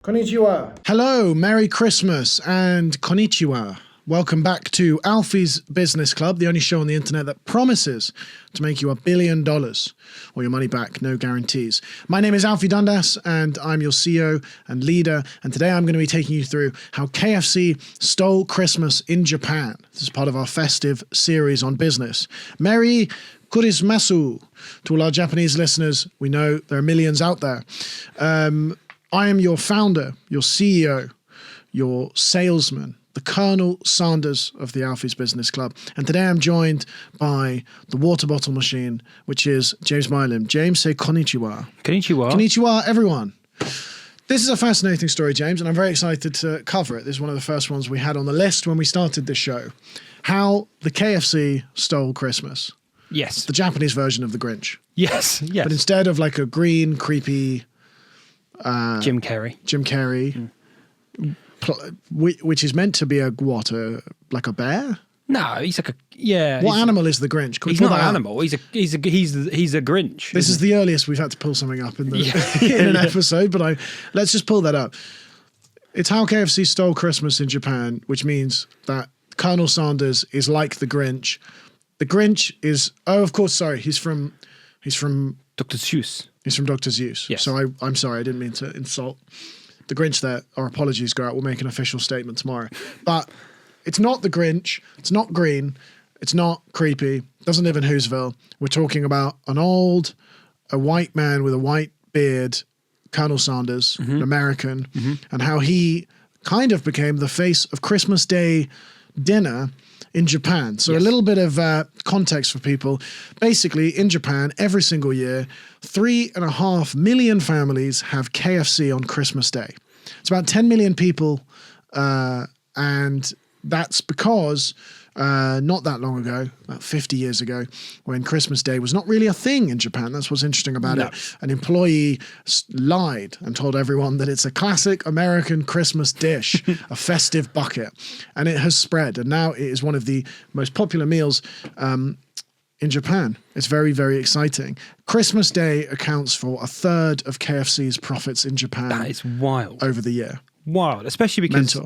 Konnichiwa. Hello, Merry Christmas and konnichiwa. Welcome back to Alfie's Business Club, the only show on the internet that promises to make you $1 billion or your money back, no guarantees. My name is Alfie Dundas and I'm your CEO and leader. And today I'm going to be taking you through how KFC stole Christmas in Japan. This is part of our festive series on business. Merry Kurismasu to all our Japanese listeners. We know there are millions out there. I am your founder, your CEO, your salesman, the Colonel Sanders of the Alfie's Business Club. And today I'm joined by the water bottle machine, which is James Mileham. James, say konnichiwa. Konnichiwa. Konnichiwa, everyone. This is a fascinating story, James, and I'm very excited to cover it. This is one of the first ones we had on the list when we started this show. How the KFC stole Christmas. Yes. The Japanese version of the Grinch. Yes. But instead of like a green, creepy... Jim Carrey. Which is meant to be like a bear? No, he's like a What animal is the Grinch? He's not an animal. He's a Grinch. This is the earliest we've had to pull something up in an episode, but let's just pull that up. It's how KFC stole Christmas in Japan, which means that Colonel Sanders is like the Grinch. The Grinch is he's from Dr. Seuss. He's from Dr. Seuss. Yes. So I'm sorry, I didn't mean to insult the Grinch there. Our apologies go out. We'll make an official statement tomorrow. But it's not the Grinch. It's not green. It's not creepy. Doesn't live in Whoville. We're talking about a white man with a white beard, Colonel Sanders, an American, and how he kind of became the face of Christmas Day dinner in Japan. So a little bit of context for people. Basically, in Japan, every single year, 3.5 million families have KFC on Christmas Day. It's about 10 million people, and that's because not that long ago, about 50 years ago, when Christmas Day was not really a thing in Japan. That's what's interesting about it. An employee lied and told everyone that it's a classic American Christmas dish, a festive bucket, and it has spread. And now it is one of the most popular meals in Japan. It's very, very exciting. Christmas Day accounts for 1/3 of KFC's profits in Japan. That is wild. Over the year. Wild, especially because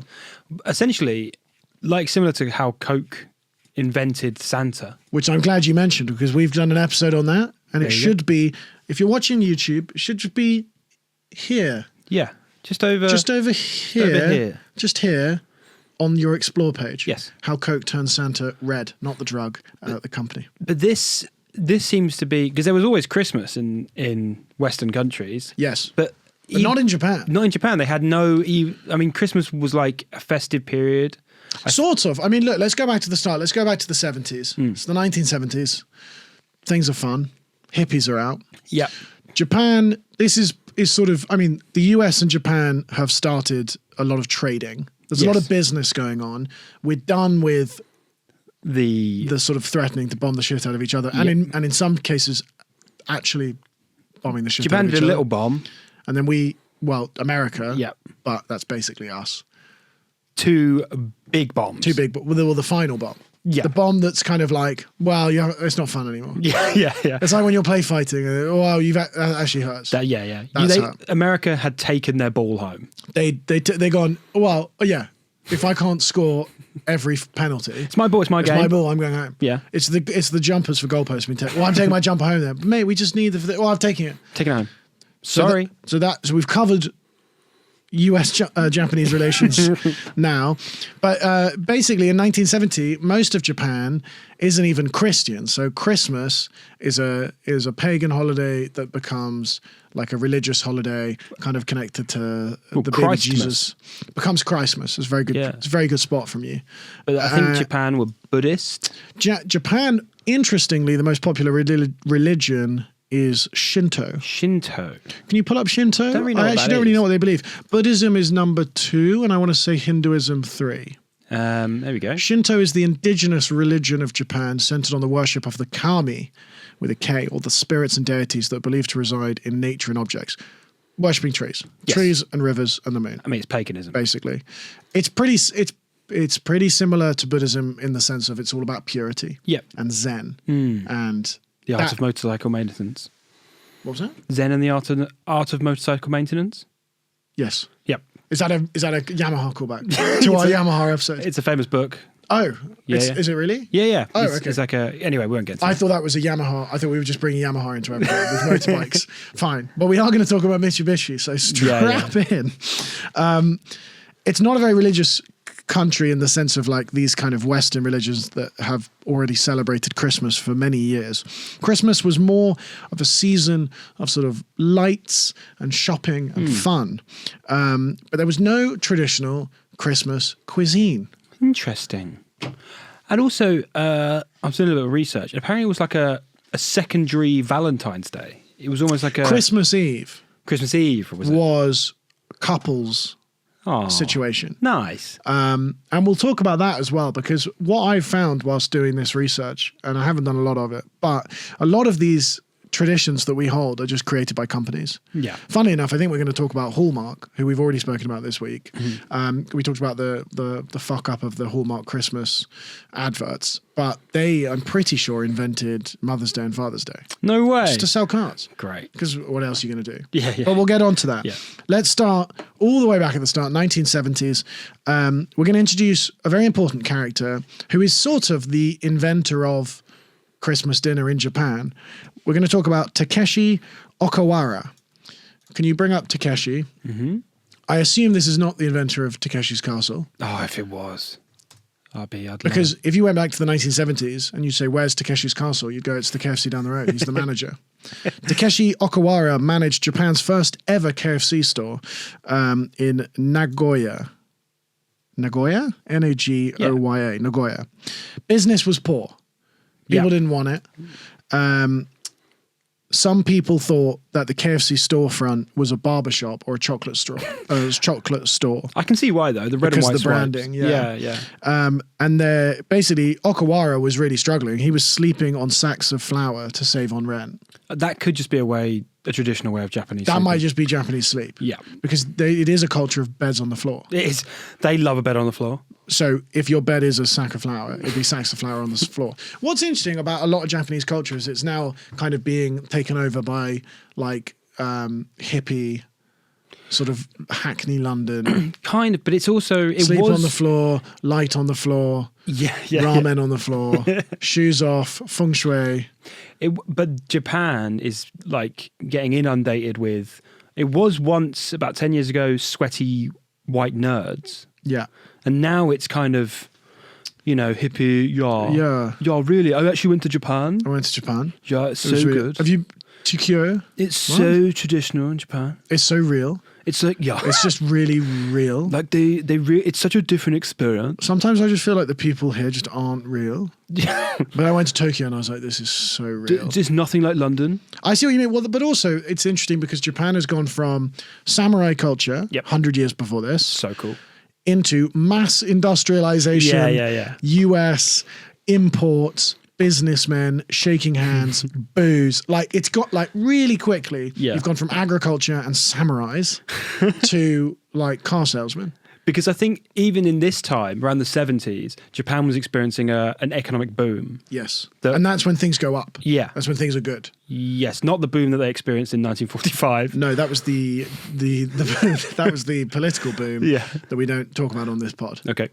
essentially, like similar to how Coke invented Santa. Which I'm glad you mentioned because we've done an episode on that. And it should be, if you're watching YouTube, it should be here. Yeah, just over here. Just here on your Explore page. Yes. How Coke turned Santa red, not the drug, the company. But this seems to be, because there was always Christmas in Western countries. Yes. But not in Japan. Not in Japan. They had Christmas was like a festive period. Sort of. I mean, look, let's go back to the start. Let's go back to the 70s. It's the 1970s. Things are fun. Hippies are out. Yeah. Japan, this is sort of, I mean, the US and Japan have started a lot of trading. There's a lot of business going on. We're done with the sort of threatening to bomb the shit out of each other. And in some cases, actually bombing the shit out of each other. Japan did a little bomb. And then America. Yeah. But that's basically us. Two big bombs. The final bomb. Yeah. The bomb that's kind of like, it's not fun anymore. Yeah. It's like when you're play fighting. That actually hurts. America had taken their ball home. They gone, if I can't score every penalty. It's my ball, it's my game. It's my ball, I'm going home. Yeah. It's the jumpers for goalposts. I'm taking my jumper home there. Mate, we just need I'm taking it. Taking it home. Sorry. So we've covered US-Japanese relations now. But basically in 1970, most of Japan isn't even Christian. So Christmas is a pagan holiday that becomes like a religious holiday kind of connected to the baby Jesus. Becomes Christmas. It's very good. Yeah. It's a very good spot from you. But I think Japan were Buddhist. Japan, interestingly, the most popular religion is Shinto. Shinto. Can you pull up Shinto? I actually don't really know what they believe. Buddhism is number 2, and I want to say Hinduism 3. There we go. Shinto is the indigenous religion of Japan, centered on the worship of the kami, with a K, or the spirits and deities that are believed to reside in nature and objects. Worshipping trees. Yes. Trees and rivers and the moon. I mean, it's paganism. Basically. It's pretty similar to Buddhism in the sense of it's all about purity. And Zen. And the art of motorcycle maintenance. What was that? Zen and the art of motorcycle maintenance? Yes. Yep. Is that a Yamaha callback to our Yamaha episode? It's a famous book. Oh, Yeah, is it really? Yeah. Oh, it's, okay. It's like anyway, we won't get into I it. thought that was a Yamaha. I thought we were just bringing Yamaha into everything with motorbikes. Fine. But we are going to talk about Mitsubishi, so strap in. It's not a very religious country in the sense of like these kind of Western religions that have already celebrated Christmas for many years. Christmas was more of a season of sort of lights and shopping and fun. But there was no traditional Christmas cuisine. Interesting. And also, I'm doing a little bit of research. Apparently, it was like a secondary Valentine's Day. It was almost like a Christmas Eve was couples situation. Nice. And we'll talk about that as well, because what I've found whilst doing this research, and I haven't done a lot of it, but a lot of these traditions that we hold are just created by companies. Yeah. Funnily enough, I think we're going to talk about Hallmark, who we've already spoken about this week. We talked about the fuck up of the Hallmark Christmas adverts, but they, I'm pretty sure, invented Mother's Day and Father's Day. No way. Just to sell cards. Great. Because what else are you going to do? Yeah. But we'll get on to that. Yeah. Let's start all the way back at the start, 1970s. We're going to introduce a very important character who is sort of the inventor of Christmas dinner in Japan. We're going to talk about Takeshi Okawara. Can you bring up Takeshi? Mm-hmm. I assume this is not the inventor of Takeshi's Castle. Oh, if it was, Because if you went back to the 1970s and you say, where's Takeshi's Castle? You'd go, it's the KFC down the road. He's the manager. Takeshi Okawara managed Japan's first ever KFC store in Nagoya. Nagoya? Nagoya. Nagoya. Business was poor. People didn't want it. Some people thought that the KFC storefront was a barbershop or a chocolate store. Chocolate store. I can see why though. The red Because and white the branding, stripes. Yeah. And basically Okawara was really struggling. He was sleeping on sacks of flour to save on rent. That could just be a traditional way of Japanese. That might just be Japanese sleep. Yeah. Because it is a culture of beds on the floor. It is. They love a bed on the floor. So if your bed is a sack of flour, it'd be sacks of flour on the floor. What's interesting about a lot of Japanese culture is it's now kind of being taken over by like hippie, sort of Hackney London. Kind of, but it's also Sleep on the floor, light on the floor, ramen on the floor, shoes off, feng shui. But Japan is like getting inundated with. It was once about 10 years ago, sweaty white nerds. Yeah. And now it's kind of, hippie, Yeah. Yeah, really. I actually went to Japan. I went to Japan. Yeah, it's It was so really- good. Have you to Kyoto? It's so traditional in Japan. It's so real. It's like, It's just really real. like it's such a different experience. Sometimes I just feel like the people here just aren't real. Yeah. But I went to Tokyo and I was like, this is so real. Just nothing like London. I see what you mean. Well, but also it's interesting because Japan has gone from samurai culture, 100 years before this, So cool. into mass industrialization, US imports, businessmen shaking hands, booze. Like it's got like really quickly. Yeah. You've gone from agriculture and samurais to like car salesmen. Because I think even in this time, around the 70s, Japan was experiencing an economic boom. Yes, and that's when things go up. Yeah. That's when things are good. Yes, not the boom that they experienced in 1945. No, that was the that was the political boom that we don't talk about on this pod. Okay.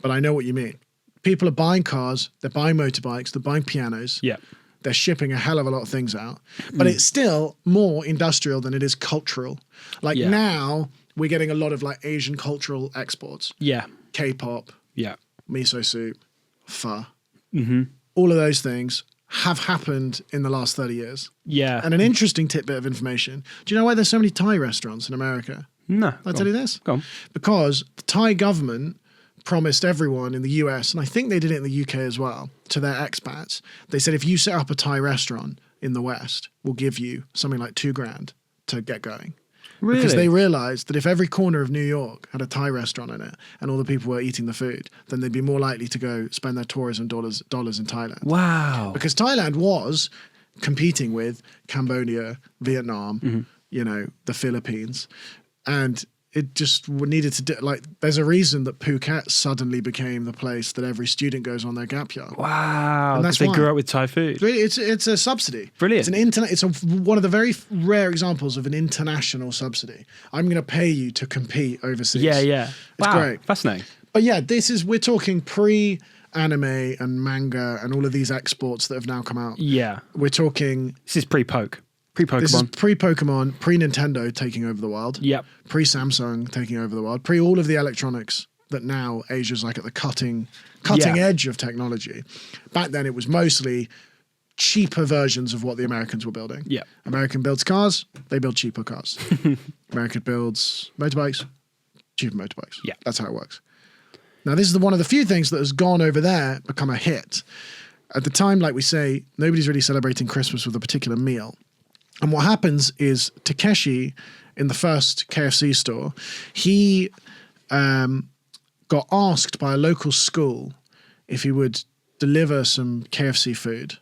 But I know what you mean. People are buying cars, they're buying motorbikes, they're buying pianos. Yeah. They're shipping a hell of a lot of things out. But it's still more industrial than it is cultural. Like now, we're getting a lot of like Asian cultural exports. Yeah. K-pop, Yeah. miso soup, pho. Mm-hmm. All of those things have happened in the last 30 years. Yeah. And an interesting tidbit of information. Do you know why there's so many Thai restaurants in America? No. I'll tell you this. Go on. Because the Thai government promised everyone in the US, and I think they did it in the UK as well, to their expats. They said, if you set up a Thai restaurant in the West, we'll give you something like $2,000 to get going. Really? Because they realized that if every corner of New York had a Thai restaurant in it and all the people were eating the food, then they'd be more likely to go spend their tourism dollars in Thailand. Wow. Because Thailand was competing with Cambodia, Vietnam, the Philippines. And it just needed to like. There's a reason that Phuket suddenly became the place that every student goes on their gap year. Wow, And that's they why. grew up with Thai food. Really, it's a subsidy. Brilliant. It's one of the very rare examples of an international subsidy. I'm going to pay you to compete overseas. Yeah. It's Wow, great. fascinating. But yeah, we're talking pre-anime and manga and all of these exports that have now come out. Yeah, We're talking. this is pre-poke, pre-Pokemon. This is pre-Pokemon, pre-Nintendo taking over the world. Yep. Pre-Samsung taking over the world. Pre all of the electronics that now Asia's like at the cutting Yeah. edge of technology. Back then, it was mostly cheaper versions of what the Americans were building. Yeah. American builds cars, they build cheaper cars. American builds motorbikes, cheaper motorbikes. Yeah. That's how it works. Now, this is one of the few things that has gone over there, become a hit. At the time, like we say, nobody's really celebrating Christmas with a particular meal. And what happens is Takeshi, in the first KFC store, he got asked by a local school if he would deliver some KFC food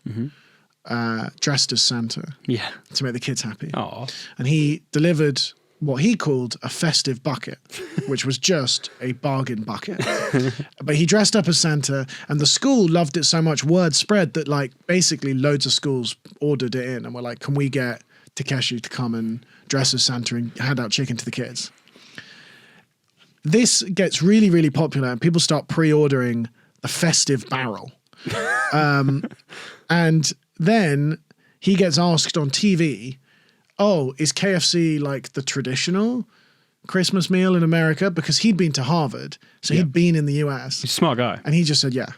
dressed as Santa Yeah. to make the kids happy. Oh. And he delivered what he called a festive bucket, which was just a bargain bucket. But he dressed up as Santa, and the school loved it so much, word spread, that like basically loads of schools ordered it in and were like, can we get Takeshi to come and dress as Santa and hand out chicken to the kids? This gets really, really popular, and people start pre-ordering the festive barrel. And then he gets asked on TV, oh, is KFC like the traditional Christmas meal in America? Because he'd been to Harvard, so he'd been in the US. He's a smart guy. And he just said, yeah.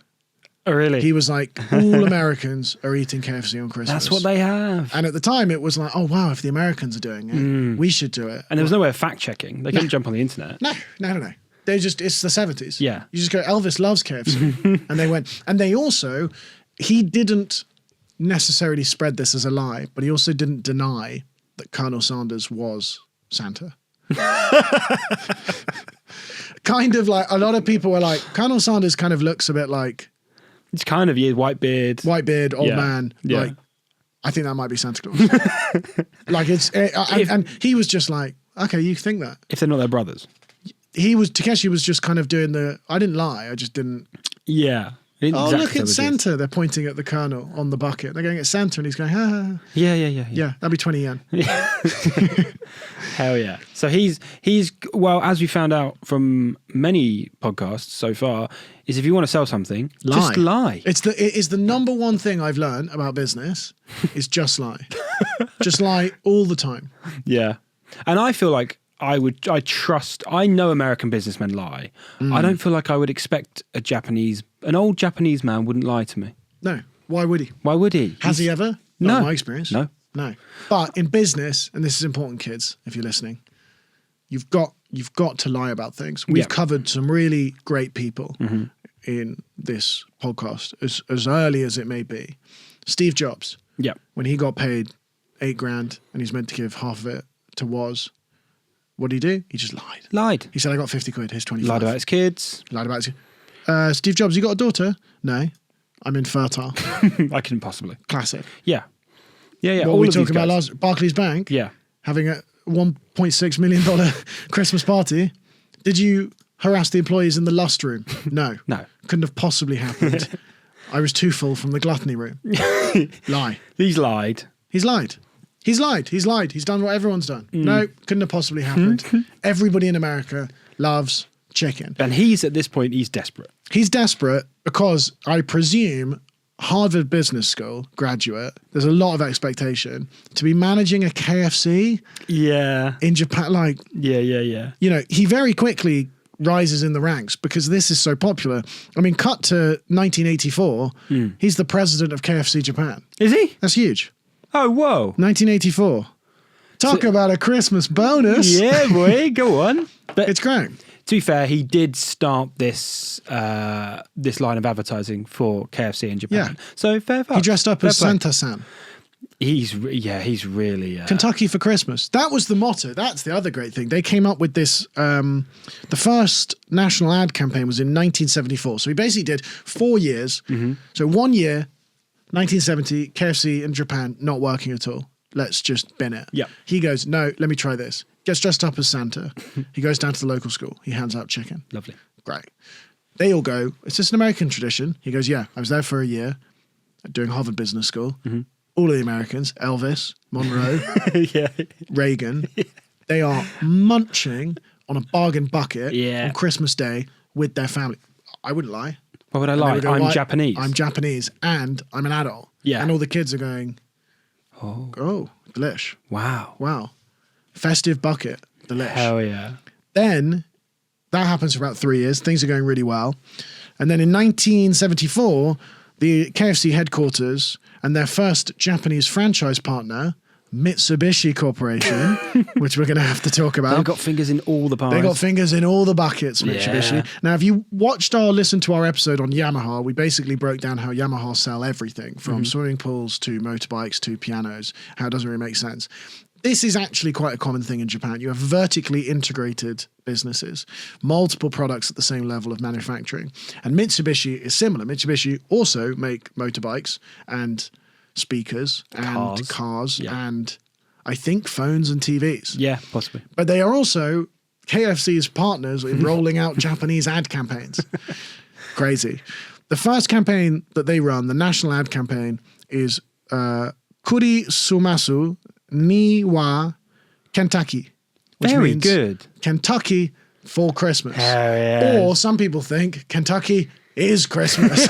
Oh, really? He was like, all Americans are eating KFC on Christmas. That's what they have. And at the time, it was like, oh, wow, if the Americans are doing it, we should do it. And there was no way of fact checking. They couldn't jump on the internet. No. It's the 70s. Yeah. You just go, Elvis loves KFC. And they went, and they also, he didn't necessarily spread this as a lie, but he also didn't deny that Colonel Sanders was Santa. Kind of like, a lot of people were like, Colonel Sanders kind of looks a bit like, It's kind of white beard. old Yeah. man. Yeah. Like, I think that might be Santa Claus. Like and he was just like, okay, you think that. If they're not their brothers. Takeshi was just kind of doing I didn't lie, I just didn't. Yeah. He didn't Oh, exactly look say at what it is. Santa. They're pointing at the Colonel on the bucket. They're going at Santa and he's going, ha. Yeah. Yeah, that'd be 20 yen. Hell yeah. So he's well, as we found out from many podcasts so far, is if you want to sell something, just lie. It is the number one thing I've learned about business is just lie. Just lie all the time. Yeah. And I feel like I know American businessmen lie. I don't feel like I would expect an old Japanese man wouldn't lie to me. No. Why would he? Why would he? Has he ever? No. Not in my experience. No. But in business, and this is important, kids, if you're listening, you've got to lie about things. We've covered some really great people in this podcast, as early as it may be. Steve Jobs. Yeah. When he got paid $8,000 and he's meant to give half of it to Woz, what did he do? He just lied. Lied. He said, I got 50 quid, here's 25. Lied about his kids. Lied about his Steve Jobs, you got a daughter? No. I'm infertile. I couldn't possibly. Classic. Yeah. Yeah. What all were we of these talking about guys. last? Barclays Bank? Yeah. Having a $1.6 million Christmas party. Did you harass the employees in the lust room? No. No. Couldn't have possibly happened. I was too full from the gluttony room. Lie. He's lied. He's lied. He's done what everyone's done. No, couldn't have possibly happened. Everybody in America loves chicken. And at this point, he's desperate. He's desperate because I presume Harvard Business School graduate, there's a lot of expectation to be managing a KFC Yeah. in Japan. Like, Yeah. you know, he very quickly rises in the ranks because this is so popular. I mean, cut to 1984, he's the president of KFC Japan. Is he? That's huge. Oh, whoa. 1984. Talk about a Christmas bonus. Yeah, boy. Go on. But It's great. to be fair, he did start this line of advertising for KFC in Japan. Yeah. So fair fuck. He dressed up as Fair play. Santa-san. He's really... Kentucky for Christmas. That was the motto. That's the other great thing. They came up with this. The first national ad campaign was in 1974. So he basically did 4 years. So 1 year, 1970, KFC in Japan, not working at all. Let's just bin it. Yeah. He goes, no, let me try this. gets dressed up as Santa. He goes down to the local school. He hands out chicken. Lovely. Great. They all go, is this an American tradition? He goes, yeah, I was there for a year doing Harvard Business School. All of the Americans, Elvis, Monroe, Yeah. Reagan, they are munching on a bargain bucket on Christmas Day with their family. I wouldn't lie. What would I And they lie? would go, I'm "Why- Japanese. I'm Japanese and I'm an adult. Yeah. And all the kids are going, oh, delish. Wow. Wow. Festive bucket, delish. Hell yeah. Then that happens for about 3 years. Things are going really well. And then in 1974, the KFC headquarters and their first Japanese franchise partner, Mitsubishi Corporation, which we're going to have to talk about. They've got fingers in all the pies. They got fingers in all the buckets, Mitsubishi. Yeah. Now, if you watched or listened to our episode on Yamaha, we basically broke down how Yamaha sell everything from swimming pools to motorbikes to pianos, how it doesn't really make sense. This is actually quite a common thing in Japan. You have vertically integrated businesses, multiple products at the same level of manufacturing. And Mitsubishi is similar. Mitsubishi also make motorbikes and speakers and cars and I think phones and TVs. Yeah, possibly. But they are also KFC's partners in rolling out Japanese ad campaigns. Crazy. The first campaign that they run, the national ad campaign, is Kuri Sumasu ni wa Kentucky. Which Very means good. Kentucky for Christmas. Hell yeah. Or some people think Kentucky is Christmas.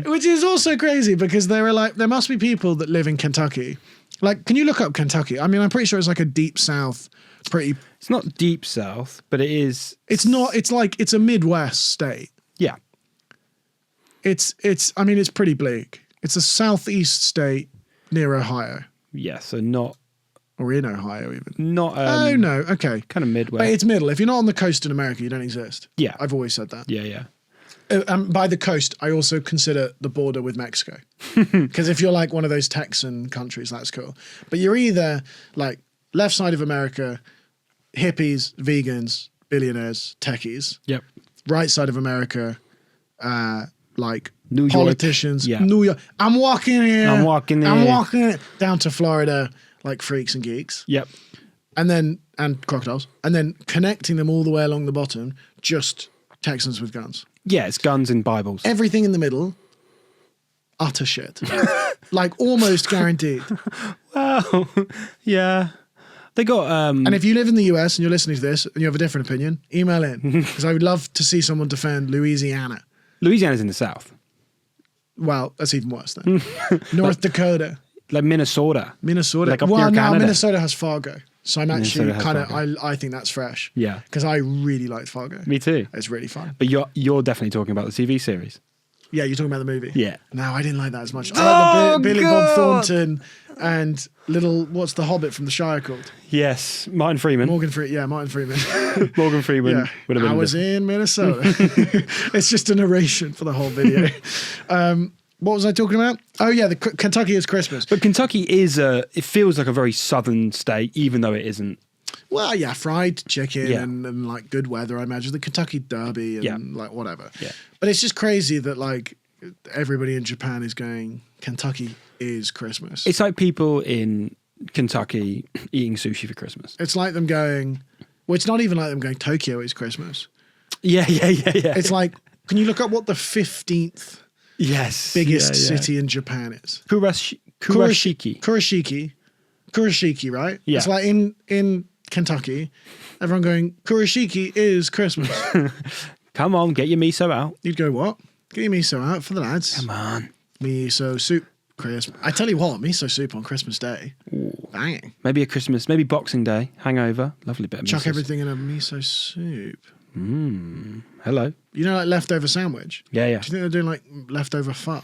Which is also crazy because there must be people that live in Kentucky. Like, can you look up Kentucky? I mean, I'm pretty sure it's like a deep south, It's not deep south, but it is. It's not, it's like, it's a Midwest state. Yeah. It's pretty bleak. It's a southeast state near Ohio. Yeah, so not. Or in Ohio, even. Not. Oh, no. Okay. Kind of midway. But it's middle. If you're not on the coast in America, you don't exist. Yeah. I've always said that. Yeah. By the coast, I also consider the border with Mexico. Because if you're like one of those Texan countries, that's cool. But you're either like left side of America, hippies, vegans, billionaires, techies. Yep. Right side of America, like New York. politicians. Yeah. New York. I'm walking walking down to Florida, like freaks and geeks. Yep. And crocodiles. And then connecting them all the way along the bottom, just Texans with guns. Yeah, it's guns and Bibles. Everything in the middle, utter shit. Like almost guaranteed. Wow. Yeah. They got. And if you live in the US and you're listening to this and you have a different opinion, email in. Because I would love to see someone defend Louisiana. Louisiana's in the south. Well, that's even worse then. North Dakota. Like Minnesota. Minnesota. Like up near Canada. Minnesota has Fargo. So I'm actually Minnesota has kind of, I think that's fresh. Yeah. Because I really liked Fargo. Me too. It's really fun. But you're definitely talking about the TV series. Yeah, you're talking about the movie. Yeah. No, I didn't like that as much. I like the Billy Bob God. Thornton and what's the Hobbit from The Shire called? Yes, Martin Freeman. Martin Freeman. Morgan Freeman Yeah. would have been. I was in Minnesota. It's just a narration for the whole video. What was I talking about? Oh yeah, Kentucky is Christmas. But Kentucky is it feels like a very southern state, even though it isn't. Well, yeah, fried chicken Yeah. and like good weather, I imagine. The Kentucky Derby and like whatever. Yeah. But it's just crazy that like everybody in Japan is going, Kentucky is Christmas. It's like people in Kentucky eating sushi for Christmas. It's like them going, well, it's not even like them going, Tokyo is Christmas. Yeah. It's like, can you look up what the 15th Yes. biggest city in Japan is? Kurashiki. Kurashiki, right? Yeah. It's like in Kentucky, everyone going, Kurashiki is Christmas. Come on, get your miso out. You'd go, what? Get your miso out for the lads. Come on. Miso soup. Christmas. I tell you what, miso soup on Christmas Day. Ooh. Banging. Maybe maybe Boxing Day, hangover. Lovely bit of Chuck miso. everything in a miso soup. Hello. You know, like leftover sandwich? Yeah. Do you think they're doing like leftover pho?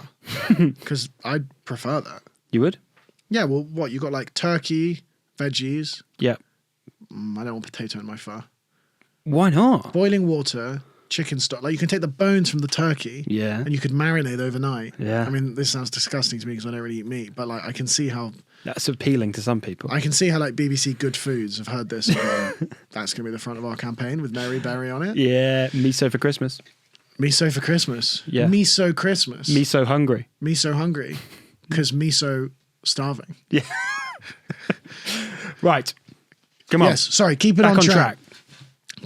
Because I'd prefer that. You would? Yeah, well, what? You got like turkey, veggies. Yeah. I don't want potato in my pho. Why not? Boiling water, chicken stock. Like you can take the bones from the turkey. Yeah. And you could marinate overnight. Yeah. I mean, this sounds disgusting to me because I don't really eat meat, but like I can see how That's appealing to some people. like BBC Good Foods have heard this and gone, that's going to be the front of our campaign with Mary Berry on it. Yeah, miso for Christmas. Miso for Christmas. Yeah. Miso Christmas. Miso hungry. Miso hungry. Because miso starving. Yeah. Right. Come on. Yes, sorry, keep it Back on track.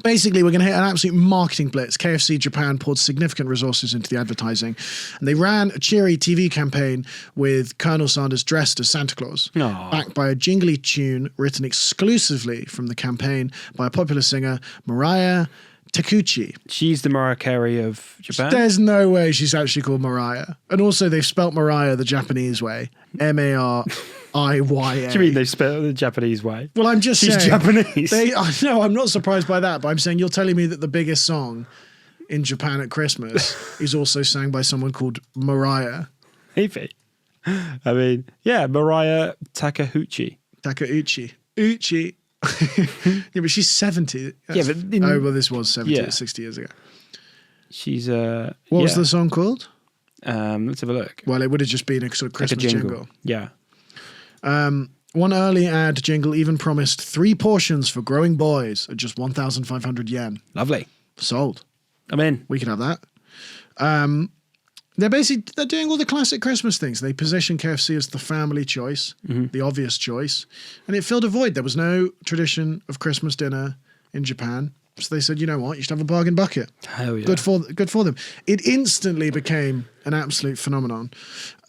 Basically, we're going to hit an absolute marketing blitz. KFC Japan poured significant resources into the advertising, and they ran a cheery TV campaign with Colonel Sanders dressed as Santa Claus, Aw. backed by a jingly tune written exclusively from the campaign by a popular singer, Mariah Takuchi. She's the Mariah Carey of Japan. There's no way she's actually called Mariah. And also, they've spelt Mariah the Japanese way, Mariya. What do you mean they spell it the Japanese way? Well, I'm just She's saying. Japanese. No, I'm not surprised by that, but I'm saying you're telling me that the biggest song in Japan at Christmas is also sang by someone called Mariah. Maybe. I mean, yeah, Mariah Takeuchi. Takeuchi. Uchi. Yeah, but she's 70. Yeah, but this was 70, Yeah. 60 years ago. She's What was the song called? Let's have a look. Well, it would have just been a sort of Like a Christmas jingle. jingle. Yeah. One early ad jingle even promised 3 portions for growing boys at just 1,500 yen. Lovely. Sold. I'm in. We could have that. They're doing all the classic Christmas things. They position KFC as the family choice, the obvious choice, and it filled a void. There was no tradition of Christmas dinner in Japan, so they said, you know what, you should have a bargain bucket. Hell yeah. Good for them. It instantly became an absolute phenomenon.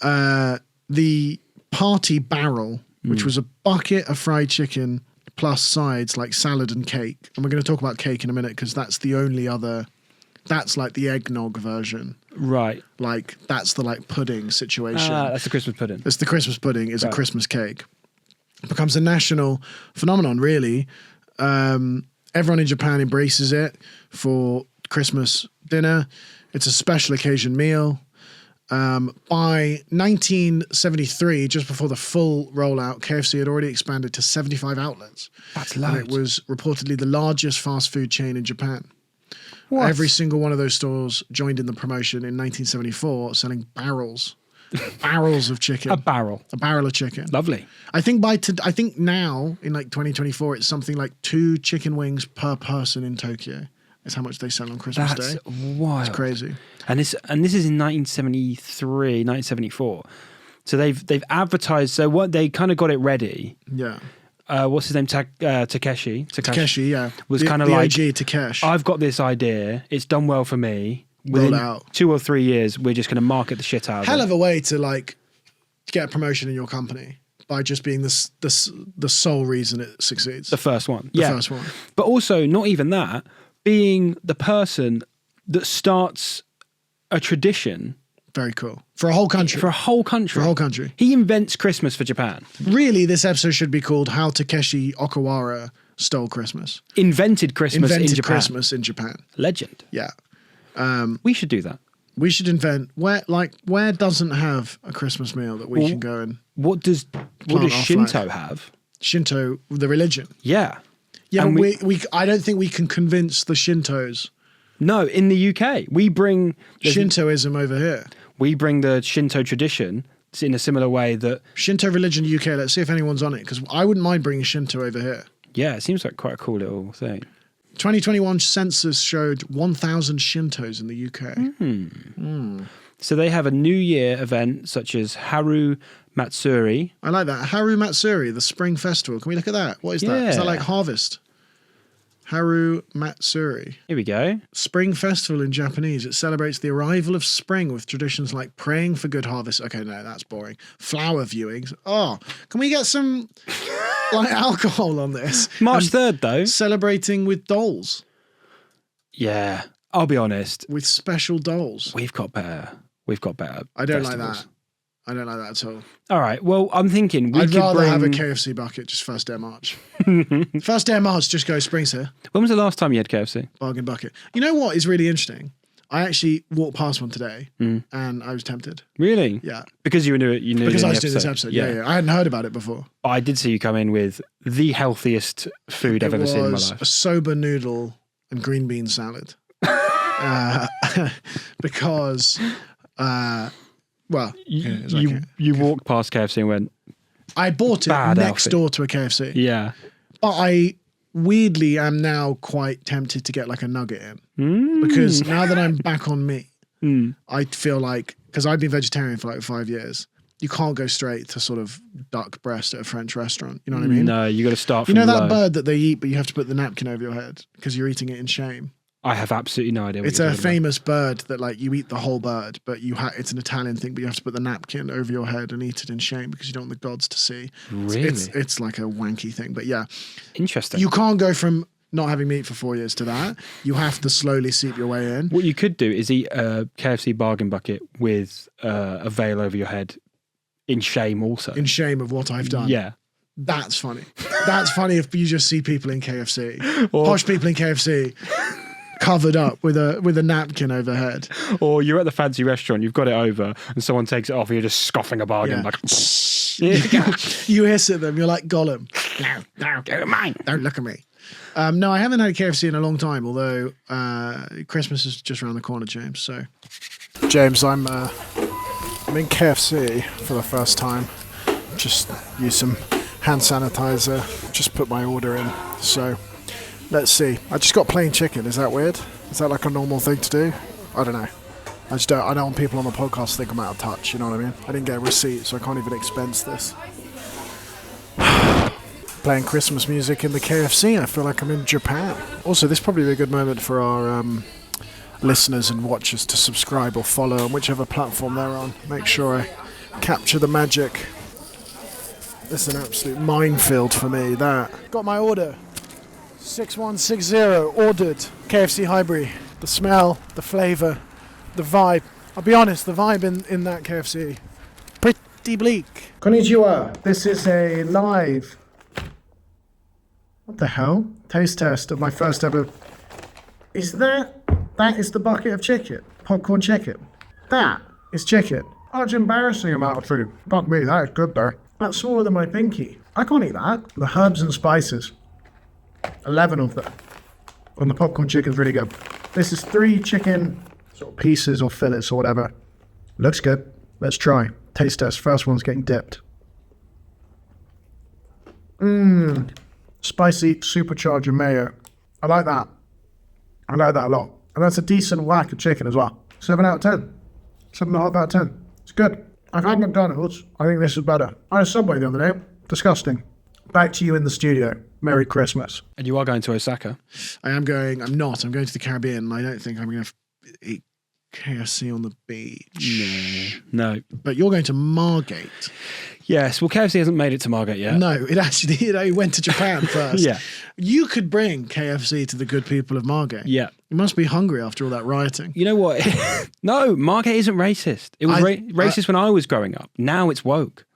The party barrel, which was a bucket of fried chicken plus sides like salad and cake, and we're going to talk about cake in a minute because that's the only other. That's like the eggnog version. Right. Like, that's the like pudding situation. That's the Christmas pudding. It's the Christmas pudding is a Right. Christmas cake. It becomes a national phenomenon, really. Everyone in Japan embraces it for Christmas dinner. It's a special occasion meal. By 1973, just before the full rollout, KFC had already expanded to 75 outlets. That's And loads. it was reportedly the largest fast food chain in Japan. What? Every single one of those stores joined in the promotion in 1974, selling barrels of chicken. A barrel. A barrel of chicken. Lovely. I think now in like 2024, it's something like 2 chicken wings per person in Tokyo. Is how much they sell on Christmas That's Day. wild. It's crazy. And this is in 1973, 1974. So they've advertised. So what they kind of got it ready. Yeah. What's his name? Takeshi. Takeshi, yeah. Was The- kind of the like, OG Takeshi. I've got this idea. It's done well for me. Roll Within out. 2 or 3 years, we're just going to market the shit out of Hell it. of a way to like get a promotion in your company by just being the sole reason it succeeds. The first one. The Yeah. first one. But also, not even that, being the person that starts a tradition Very cool. For a whole country. for a whole country. For a whole country. He invents Christmas for Japan. Really, this episode should be called How Takeshi Okawara Stole Christmas. Invented Christmas in Invented Japan. Christmas in Japan. Legend. Yeah. We should do that. We should invent where doesn't have a Christmas meal that we can go and What does Plant off, Shinto like- have? Shinto, the religion. Yeah. Yeah, And but we I don't think we can convince the Shintos. No, in the UK, we bring Shintoism over here. the Shinto tradition in a similar way that Shinto religion UK, let's see if anyone's on it, because I wouldn't mind bringing Shinto over here. it seems like quite a cool little thing. 2021 census showed 1,000 Shintos in the UK. So they have a New Year event such as Haru Matsuri. I like that. Haru Matsuri, the spring festival. Can we look at that? What is that? Is that Yeah. like harvest? Haru Matsuri. Here we go. Spring festival in Japanese. It celebrates the arrival of spring with traditions like praying for good harvest. Okay, no, that's boring. Flower viewings. Oh, can we get some like alcohol on this? March 3rd, though. Celebrating with dolls, Yeah, I'll be honest. with special dolls. We've got better. I don't like festivals. that. I don't like that at all. All right. Well, I'm thinking we I'd could rather bring. have a KFC bucket just first day of March. First day of March, just go Spring's here. When was the last time you had KFC? Bargain bucket. You know what is really interesting? I actually walked past one today and I was tempted. Really? Yeah. Because you knew it. Because I was doing this episode. Yeah, yeah. I hadn't heard about it before. But I did see you come in with the healthiest food I've ever seen in my a life. soba noodle and green bean salad. Because, well, yeah, it's okay. You walked past KFC and went, I bought it Bad next Alfie. door to a KFC. yeah. But I weirdly am now quite tempted to get like a nugget in. Because now that I'm back on meat, I feel like, because I've been vegetarian for like 5 years, you can't go straight to sort of duck breast at a French restaurant. You know what I mean? No, you got to start You from know that low. bird that they eat, but you have to put the napkin over your head because you're eating it in shame. I have absolutely no idea what It's you're a talking about. famous bird that like you eat the whole bird, but it's an Italian thing, but you have to put the napkin over your head and eat it in shame because you don't want the gods to see. Really? It's like a wanky thing, but yeah. Interesting. You can't go from not having meat for 4 years to that. You have to slowly seep your way in. What you could do is eat a KFC bargain bucket with a veil over your head in shame also. In shame of what I've done. Yeah. That's funny. That's funny if you just see people in KFC. Posh people in KFC covered up with a napkin overhead. Or you're at the fancy restaurant, you've got it over, and someone takes it off, and you're just scoffing a bargain. Yeah. Like, You hiss at them, you're like Gollum. no, go to mine. Don't look at me. No, I haven't had a KFC in a long time, although Christmas is just around the corner, James. So, James, I'm in KFC for the first time. Just use some hand sanitizer. Just put my order in. So, let's see. I just got plain chicken. Is that weird? Is that like a normal thing to do? I don't know. I just don't. I don't want people on the podcast think I'm out of touch. You know what I mean? I didn't get a receipt, so I can't even expense this. Playing Christmas music in the KFC. I feel like I'm in Japan. Also, this is probably a good moment for our listeners and watchers to subscribe or follow on whichever platform they're on. Make sure I capture the magic. This is an absolute minefield for me, that. Got my order. 6160, ordered. KFC Highbury. The smell, the flavour, the vibe. I'll be honest, the vibe in that KFC, pretty bleak. Konnichiwa. This is a live... What the hell? Taste test of my first ever... That is the bucket of chicken. Popcorn chicken. That is chicken. Oh, it's embarrassing amount of food. Fuck me, that is good though. That's smaller than my pinky. I can't eat that. The herbs and spices. 11 of them. And the popcorn chicken's really good. This is 3 chicken sort of pieces or fillets or whatever. Looks good. Let's try. Taste test. First one's getting dipped. Spicy supercharger mayo. I like that. I like that a lot. And that's a decent whack of chicken as well. 7 out of 10. 7.5 out of 10. It's good. I've had McDonald's. I think this is better. I had a Subway the other day. Disgusting. Back to you in the studio. Merry Christmas. And you are going to Osaka? I am going. I'm not. I'm going to the Caribbean. I don't think I'm going to eat KFC on the beach. No. But you're going to Margate. Yes. Well, KFC hasn't made it to Margate yet. No, it went to Japan first. Yeah. You could bring KFC to the good people of Margate. Yeah. You must be hungry after all that rioting. You know what? No, Margate isn't racist. It was racist when I was growing up. Now it's woke.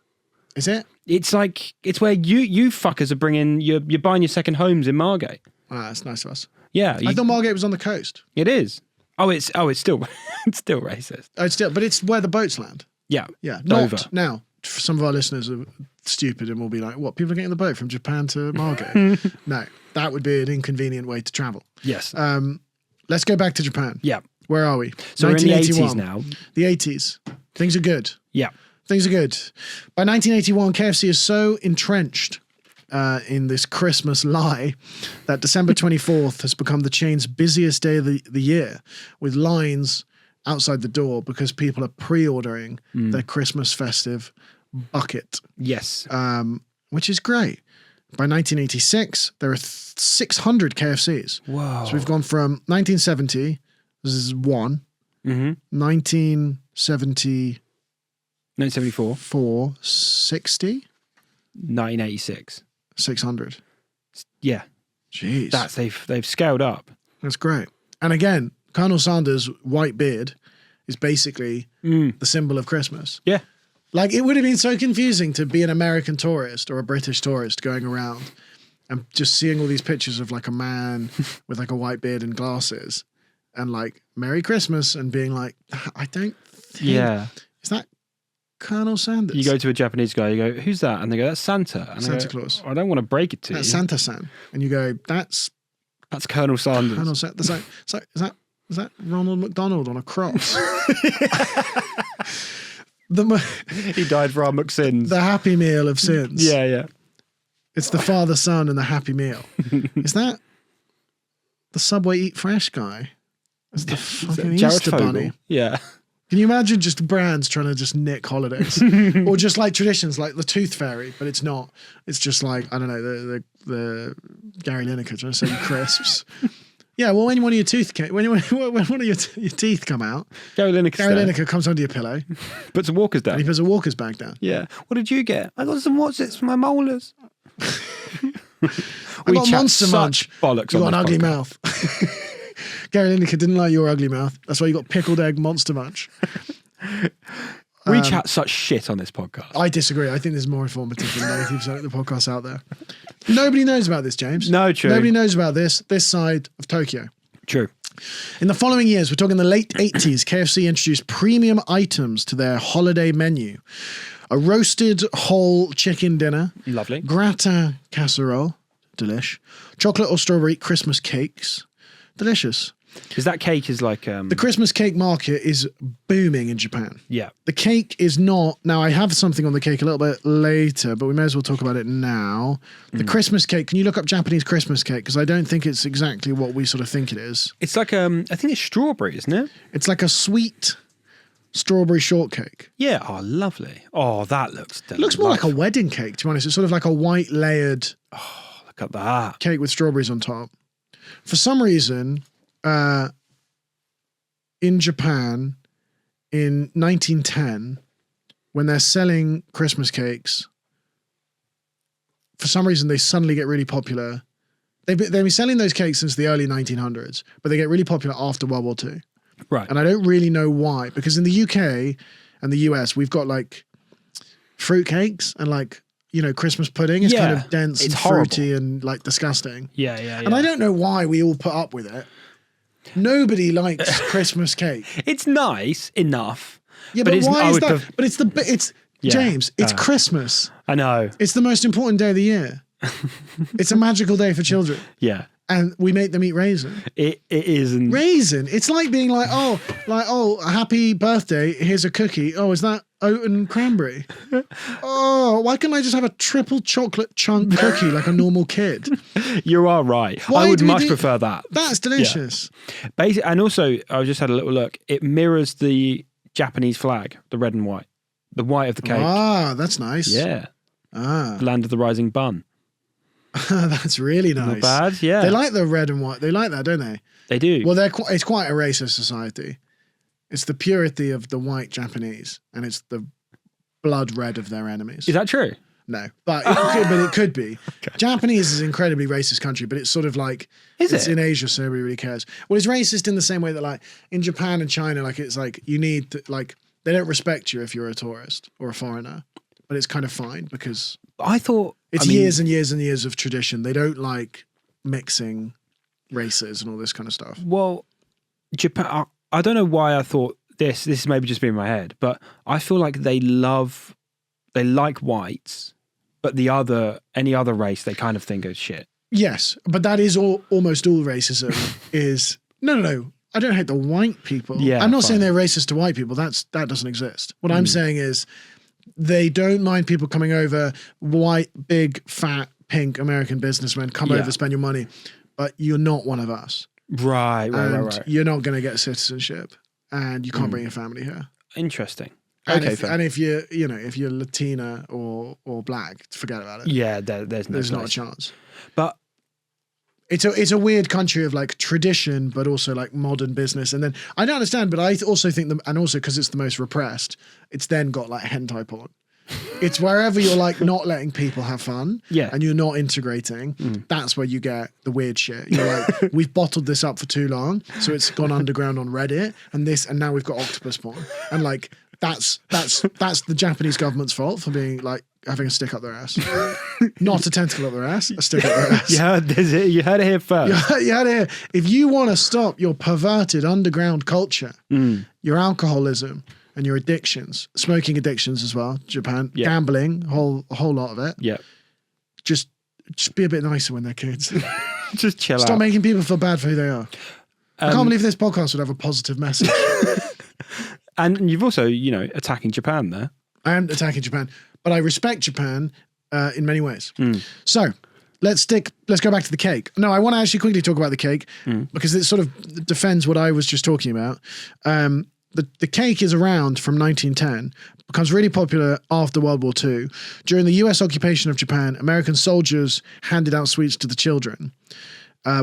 Is it? It's like, it's where you fuckers are bringing, you're buying your second homes in Margate. Ah, that's nice of us. Yeah. I thought Margate was on the coast. It is. Oh, it's still, it's still racist. Oh, but it's where the boats land. Yeah. Yeah. Dover. Not now. Some of our listeners are stupid and will be like, what, people are getting the boat from Japan to Margate? No, that would be an inconvenient way to travel. Yes. Let's go back to Japan. Yeah. Where are we? So we're in the 80s now. The 80s. Things are good. Yeah. Things are good. By 1981, KFC is so entrenched in this Christmas lie that December 24th has become the chain's busiest day of the year, with lines outside the door because people are pre-ordering their Christmas festive bucket. Yes. Which is great. By 1986, there are 600 KFCs. Whoa. So we've gone from 1970, this is 1, 1970... 1974. 60? 1986. 600. Yeah. Jeez. They've scaled up. That's great. And again, Colonel Sanders' white beard is basically the symbol of Christmas. Yeah. Like, it would have been so confusing to be an American tourist or a British tourist going around and just seeing all these pictures of like a man with like a white beard and glasses and like Merry Christmas and being like, I don't think, is that Colonel Sanders? You go to a Japanese guy, you go, who's that? And they go, that's Santa. And Santa Claus. I don't want to break it to That's you. Santa-san. And you go, that's Colonel Sanders. Colonel Sanders. Is that Ronald McDonald on a cross? He died for our mucksins. The Happy Meal of sins. Yeah. It's the Father, Son, and the Happy Meal. Is that the Subway Eat Fresh guy? It's the fucking Jared Easter Fogle. Bunny. Yeah. Can you imagine just brands trying to just nick holidays, or just like traditions like the Tooth Fairy, but it's not. It's just like I don't know the Gary Lineker trying to sell you crisps. Yeah, well, when one of your your teeth come out, Gary Lineker comes under your pillow, puts a Walker's down. and he puts a Walker's bag down. Yeah. What did you get? I got some what's-its for my molars. I got Monster Munch. Bollocks. You got on an this ugly podcast. mouth. Gary Lineker didn't like your ugly mouth. That's why you got pickled egg Monster Munch. We chat such shit on this podcast. I disagree. I think there's more informative than 90% of the podcasts out there. Nobody knows about this, James. No, true. Nobody knows about this side of Tokyo. True. In the following years, we're talking the late 80s, KFC introduced premium items to their holiday menu. A roasted whole chicken dinner. Lovely. Gratin casserole. Delish. Chocolate or strawberry Christmas cakes. Delicious. Is that cake is like The Christmas cake market is booming in Japan. yeah. The cake is not... Now, I have something on the cake a little bit later, but we may as well talk about it now. The Christmas cake, can you look up Japanese Christmas cake? Because I don't think it's exactly what we sort of think it is. It's like I think it's strawberry, isn't it? It's like a sweet strawberry shortcake. Yeah. Oh, lovely. Oh, that looks It looks more like a wedding cake, to be honest. It's sort of like a white layered Look at that. cake with strawberries on top. For some reason... in Japan in 1910, when they're selling Christmas cakes, for some reason they suddenly get really popular. They've been selling those cakes since the early 1900s, but they get really popular after World War II. Right. And I don't really know why, because in the UK and the US, we've got like fruit cakes and like, you know, Christmas pudding is kind of dense it's and horrible. fruity and like disgusting. Yeah. And I don't know why we all put up with it. Nobody likes Christmas cake. It's nice enough. Yeah, but it's, why is that? But it's Yeah. James. It's Christmas. I know. It's the most important day of the year. It's a magical day for children, Yeah. and we make them eat raisin. It isn't. Raisin. It's like being like, oh, happy birthday. Here's a cookie. Oh, is that oat and cranberry? Oh, why can't I just have a triple chocolate chunk cookie like a normal kid? You are right. Why I would do we much do- prefer that. That's delicious. And also, I just had a little look. It mirrors the Japanese flag, the red and white, the white of the cake. Ah, that's nice. Yeah. Ah, Land of the rising bun. that's really nice. Not bad. Yeah. They like the red and white. They like that, don't they? They do. Well, it's quite a racist society. It's the purity of the white Japanese, and it's the blood red of their enemies. Is that true? No, but it could be. Okay. Japanese is an incredibly racist country, but it's sort of like it's in Asia, so nobody really cares. Well, it's racist in the same way that, like, in Japan and China, like it's like you need to, like they don't respect you if you're a tourist or a foreigner, but it's kind of fine because I thought it's years and years and years of tradition. They don't like mixing races and all this kind of stuff. Well, Japan. I don't know why I thought this. This is maybe just being in my head, but I feel like they like whites, but any other race they kind of think is shit. Yes, but that is almost all racism is no. I don't hate the white people. Yeah, I'm not saying they're racist to white people. That doesn't exist. What I'm saying is they don't mind people coming over, white, big, fat, pink American businessmen come over, spend your money, but you're not one of us. Right. You're not going to get citizenship, and you can't bring your family here. Interesting. And Okay, and if you're Latina or black, forget about it. Yeah, there's not a chance. But it's a weird country of like tradition, but also like modern business. And then I don't understand, but I also think and also because it's the most repressed, it's then got like hentai porn. It's wherever you're like not letting people have fun, and you're not integrating. That's where you get the weird shit. You're like, we've bottled this up for too long, so it's gone underground on Reddit, and now we've got octopus porn, and like that's the Japanese government's fault for being like having a stick up their ass, not a tentacle up their ass, a stick up their ass. You heard it here first. You heard it here. If you want to stop your perverted underground culture, your alcoholism. And your addictions, smoking addictions as well, Japan, gambling, a whole lot of it. Yeah. Just be a bit nicer when they're kids. Just chill out. Stop making people feel bad for who they are. I can't believe this podcast would have a positive message. And you've also, attacking Japan there. I am attacking Japan, but I respect Japan in many ways. So let's go back to the cake. No, I want to actually quickly talk about the cake because it sort of defends what I was just talking about. the cake is around from 1910, becomes really popular after World War II. During the US occupation of Japan, American soldiers handed out sweets to the children,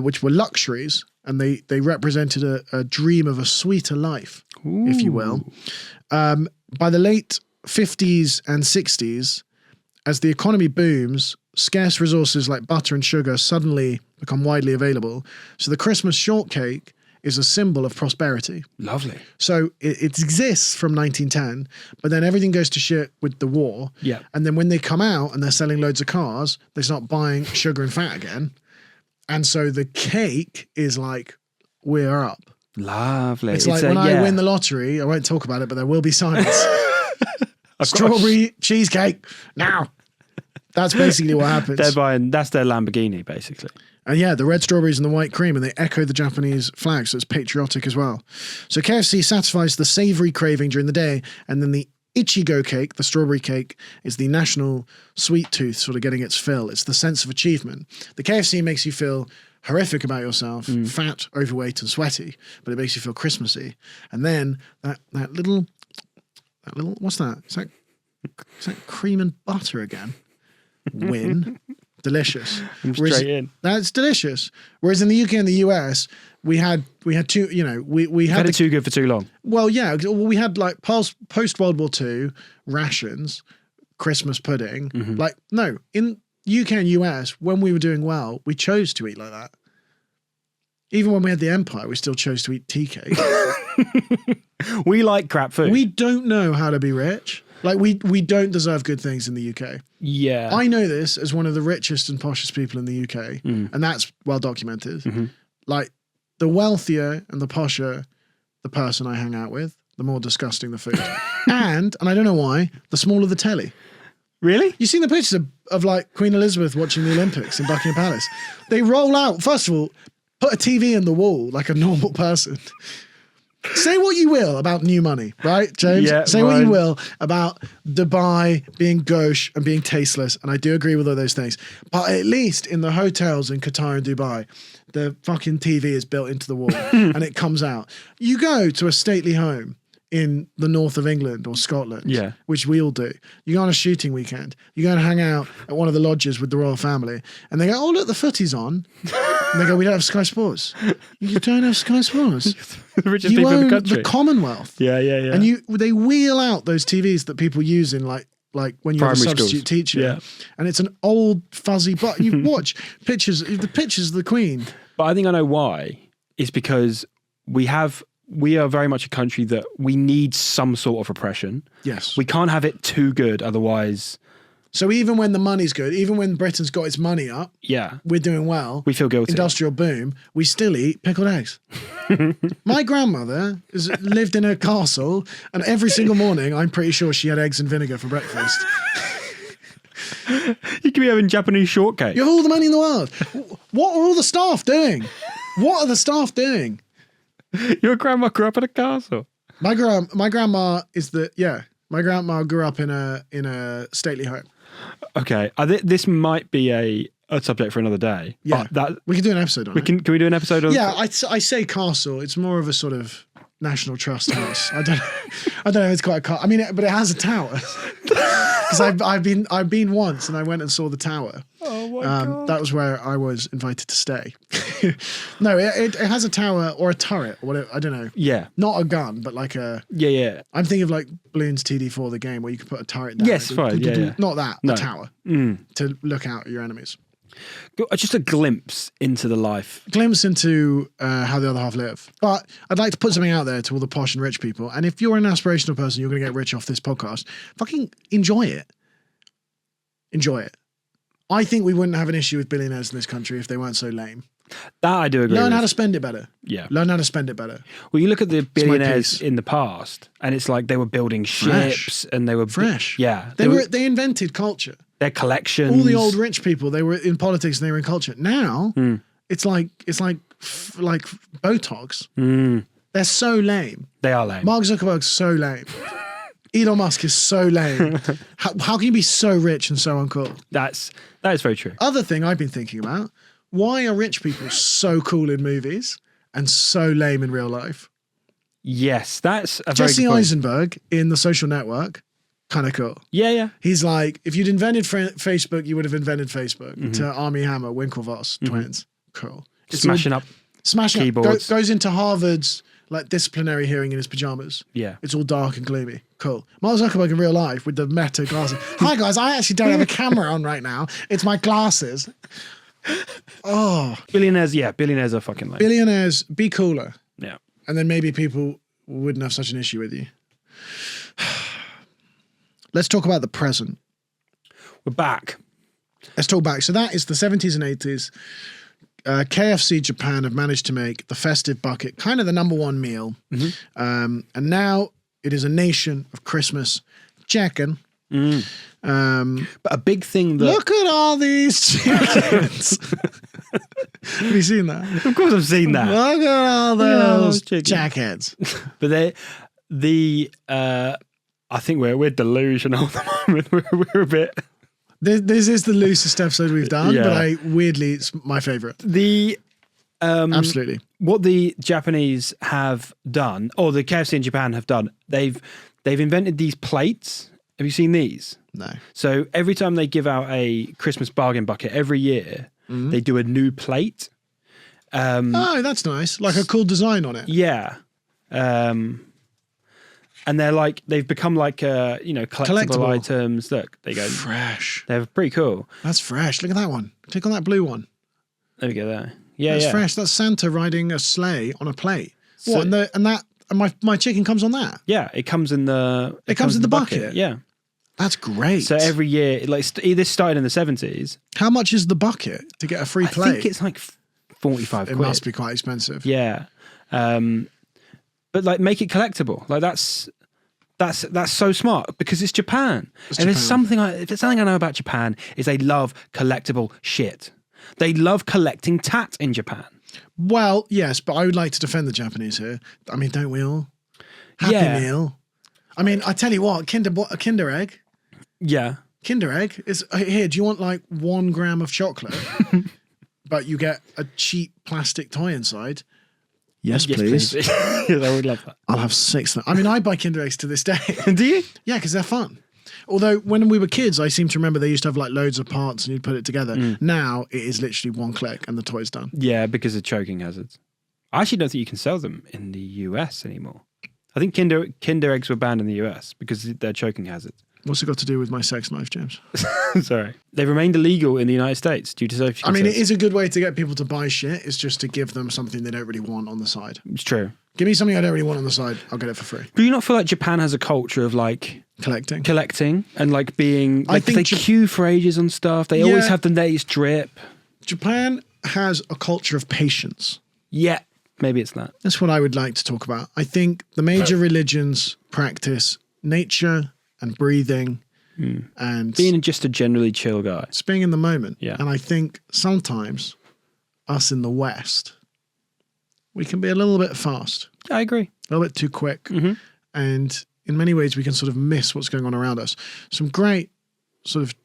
which were luxuries, and they represented a dream of a sweeter life, if you will. By the late 50s and 60s, as the economy booms, scarce resources like butter and sugar suddenly become widely available. So the Christmas shortcake is a symbol of prosperity. Lovely. So it exists from 1910, but then everything goes to shit with the war. Yeah. And then when they come out and they're selling loads of cars, they start buying sugar and fat again. And so the cake is like, we're up. Lovely. It's like when I win the lottery, I won't talk about it, but there will be signs. Strawberry cheesecake now. That's basically what happens. That's their Lamborghini, basically. And yeah, the red strawberries and the white cream, and they echo the Japanese flag, so it's patriotic as well. So KFC satisfies the savory craving during the day, and then the Ichigo cake, the strawberry cake, is the national sweet tooth sort of getting its fill. It's the sense of achievement. The KFC makes you feel horrific about yourself, fat, overweight, and sweaty, but it makes you feel Christmassy. And then that little, what's that? Is that cream and butter again? Win. Delicious. Straight in. That's delicious. Whereas in the UK and the US, we had two, we had it too good for too long. Well, yeah, we had like post World War II rations, Christmas pudding. Mm-hmm. Like, no, in UK and US, when we were doing well, we chose to eat like that. Even when we had the Empire, we still chose to eat tea cake. We like crap food. We don't know how to be rich. Like, we don't deserve good things in the UK. Yeah. I know this as one of the richest and poshest people in the UK, and that's well documented. Mm-hmm. Like, the wealthier and the posher the person I hang out with, the more disgusting the food. and I don't know why, the smaller the telly. Really? You've seen the pictures of like Queen Elizabeth watching the Olympics in Buckingham Palace. They roll out, first of all, put a TV in the wall like a normal person. Say what you will about new money, right, James? Yeah, Say what you will about Dubai being gauche and being tasteless, and I do agree with all those things. But at least in the hotels in Qatar and Dubai, the fucking TV is built into the wall and it comes out. You go to a stately home in the north of England or Scotland, which we all do. You go on a shooting weekend. You go and hang out at one of the lodges with the royal family, and they go, "Oh, look, the footy's on." And they go, "We don't have Sky Sports." You don't have Sky Sports. The richest you people own in the country. the Commonwealth. Yeah. And they wheel out those TVs that people use in like when you're a Primary substitute schools. teacher. Yeah. And it's an old fuzzy button. You watch the pictures of the Queen. But I think I know why. It's because we are very much a country that we need some sort of repression. Yes. We can't have it too good, otherwise. So even when the money's good, even when Britain's got its money up, we're doing well. We feel guilty. Industrial boom. We still eat pickled eggs. My grandmother lived in a castle, and every single morning, I'm pretty sure she had eggs and vinegar for breakfast. You could be having Japanese shortcake. You have all the money in the world. What are all the staff doing? What are the staff doing? Your grandma grew up in a castle. My grandma my grandma grew up in a stately home. Okay, this might be a subject for another day. Yeah, but we can do an episode on it. Can we do an episode on? Yeah, I say castle. It's more of a sort of National Trust house. I don't know if it's quite a castle. I mean, but it has a tower. Because I've been once and I went and saw the tower. Oh my God. That was where I was invited to stay. No, it has a tower or a turret or whatever. I don't know. Yeah. Not a gun, but like a... Yeah. I'm thinking of like Bloons TD4, the game, where you can put a turret down. Yes, fine. Yeah. Not that. No. A tower. To look out at your enemies. Just a glimpse into the life. Glimpse into how the other half live. But I'd like to put something out there to all the posh and rich people. And if you're an aspirational person, you're going to get rich off this podcast, fucking enjoy it. Enjoy it. I think we wouldn't have an issue with billionaires in this country if they weren't so lame. That I do agree Learn with. how to spend it better. Yeah. Learn how to spend it better. Well, you look at the billionaires in the past, and it's like they were building ships and they were... Fresh. Yeah. They invented culture. Their collections. All the old rich people, they were in politics and they were in culture. Now, it's like Botox. They're so lame. They are lame. Mark Zuckerberg's so lame. Elon Musk is so lame. How can you be so rich and so uncool? That is very true. Other thing I've been thinking about, why are rich people so cool in movies and so lame in real life? Yes, that's a Jesse very good point. Eisenberg in The Social Network, kind of cool. Yeah. He's like, if you'd invented Facebook, you would have invented Facebook. Mm-hmm. To Armie Hammer, Winklevoss twins. Cool. It's Smashing up. keyboards. Goes into Harvard's like disciplinary hearing in his pajamas. Yeah. It's all dark and gloomy. Cool. Mark Zuckerberg in real life with the Meta glasses. Hi guys, I actually don't have a camera on right now. It's my glasses. Oh. Billionaires are fucking lame. Billionaires, be cooler. Yeah. And then maybe people wouldn't have such an issue with you. Let's talk about the present. We're back. Let's talk back. So that is the 70s and 80s. KFC Japan have managed to make the festive bucket kind of the number one meal. And now it is a nation of Christmas chicken. But a big thing that... Look at all these chickens. Have you seen that? Of course I've seen that. Look at all those jackheads. But I think we're delusional at the moment. We're a bit... This is the loosest episode we've done, but weirdly, it's my favorite. Absolutely. What the Japanese have done, or the KFC in Japan have done, they've invented these plates. Have you seen these? No. So every time they give out a Christmas bargain bucket every year, they do a new plate. Oh, that's nice. Like a cool design on it. Yeah. And they've become like collectible items. Look, they go fresh. They're pretty cool. That's fresh. Look at that one. Click on that blue one. There we go. There. Yeah, that's fresh. That's Santa riding a sleigh on a plate. So, my chicken comes on that. Yeah, it comes in the. It comes in the bucket. Yeah, that's great. So every year, this started in the 70s. How much is the bucket to get a free plate? I think it's like 45 quid. It must be quite expensive. Yeah, but like make it collectible. Like that's so smart because it's Japan. There's something if it's something I know about Japan is they love collectible shit. They love collecting tat in Japan. Well, yes, but I would like to defend the Japanese here. I mean, don't we all? Happy Meal. I mean, I tell you what, a Kinder Egg. Yeah. Kinder Egg is here. Do you want like 1 gram of chocolate, but you get a cheap plastic toy inside? Yes, please. Yes, I would love that. I'll have 6. I mean, I buy Kinder Eggs to this day. Do you? Yeah, because they're fun. Although when we were kids, I seem to remember they used to have like loads of parts and you'd put it together. Now it is literally 1 click and the toy's done. Yeah, because of choking hazards. I actually don't think you can sell them in the US anymore. I think Kinder Eggs were banned in the US because they're choking hazards. What's it got to do with my sex life, James? Sorry. They've remained illegal in the United States due to safety concerns. I mean, it is a good way to get people to buy shit. It's just to give them something they don't really want on the side. It's true. Give me something I don't really want on the side. I'll get it for free. Do you not feel like Japan has a culture of like... Collecting and like being... Like, I think they queue for ages on stuff. They always have the latest drip. Japan has a culture of patience. Yeah. Maybe it's that. That's what I would like to talk about. I think the major religions practice nature and breathing and being just a generally chill guy. It's being in the moment. Yeah. And I think sometimes us in the West, we can be a little bit fast. I agree. A little bit too quick. And in many ways, we can sort of miss what's going on around us. Some great sort of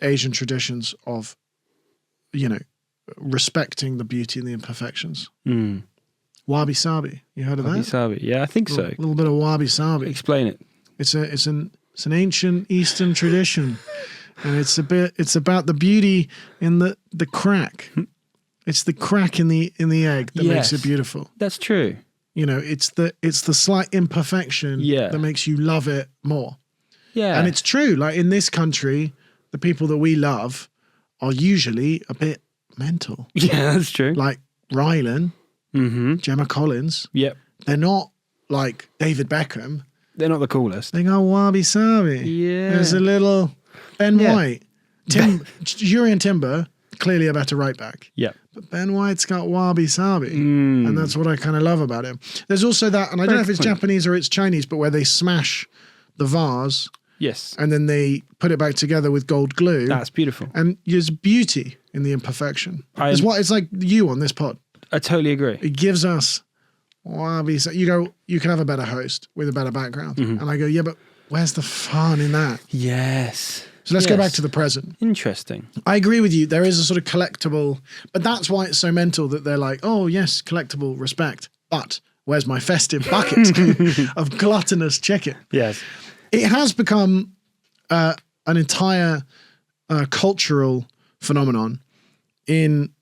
Asian traditions of, respecting the beauty and the imperfections. Wabi-sabi. You heard of that? Wabi-sabi. Yeah, I think so. A little bit of wabi-sabi. Explain it. It's an ancient Eastern tradition, and it's about the beauty in the crack. It's the crack in the egg that makes it beautiful. That's true. It's the slight imperfection that makes you love it more. Yeah. And it's true. Like in this country, the people that we love are usually a bit mental. Yeah, that's true. Like Rylan, Gemma Collins. Yep. They're not like David Beckham. They're not the coolest. They go wabi-sabi. Yeah. There's a little Ben White. Yuri and Timber, clearly a better right back. Yeah. But Ben White's got wabi-sabi. And that's what I kind of love about him. There's also that, and I don't know if it's Japanese or it's Chinese, but where they smash the vase. Yes. And then they put it back together with gold glue. That's beautiful. And there's beauty in the imperfection. It's like you on this pod. I totally agree. It gives us wabi-sabi. You can have a better host with a better background. And I go, yeah, but where's the fun in that? Yes. So let's go back to the present. Interesting. I agree with you. There is a sort of collectible, but that's why it's so mental that they're like, oh, yes, collectible, respect. But where's my festive bucket of gluttonous chicken? Yes. It has become an entire cultural phenomenon in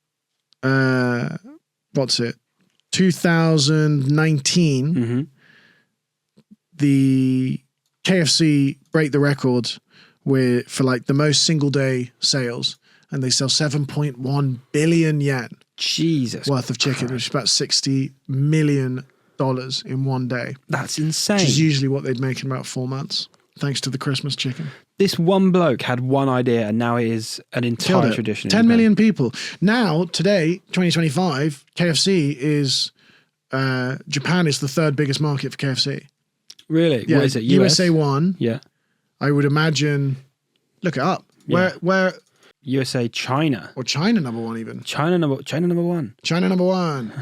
2019. The KFC break the record for like the most single day sales, and they sell 7.1 billion yen Jesus worth of chicken, which is about $60 million in one day. That's insane. Which is usually what they'd make in about 4 months, thanks to the Christmas chicken. This one bloke had one idea, and now it is an entire tradition. 10 million people. Now, today, 2025, KFC is, Japan is the third biggest market for KFC. Really? Yeah, What is it? USA 1. Yeah. I would imagine, look it up. Where USA, China. or China number 1 even. China number 1. China number 1.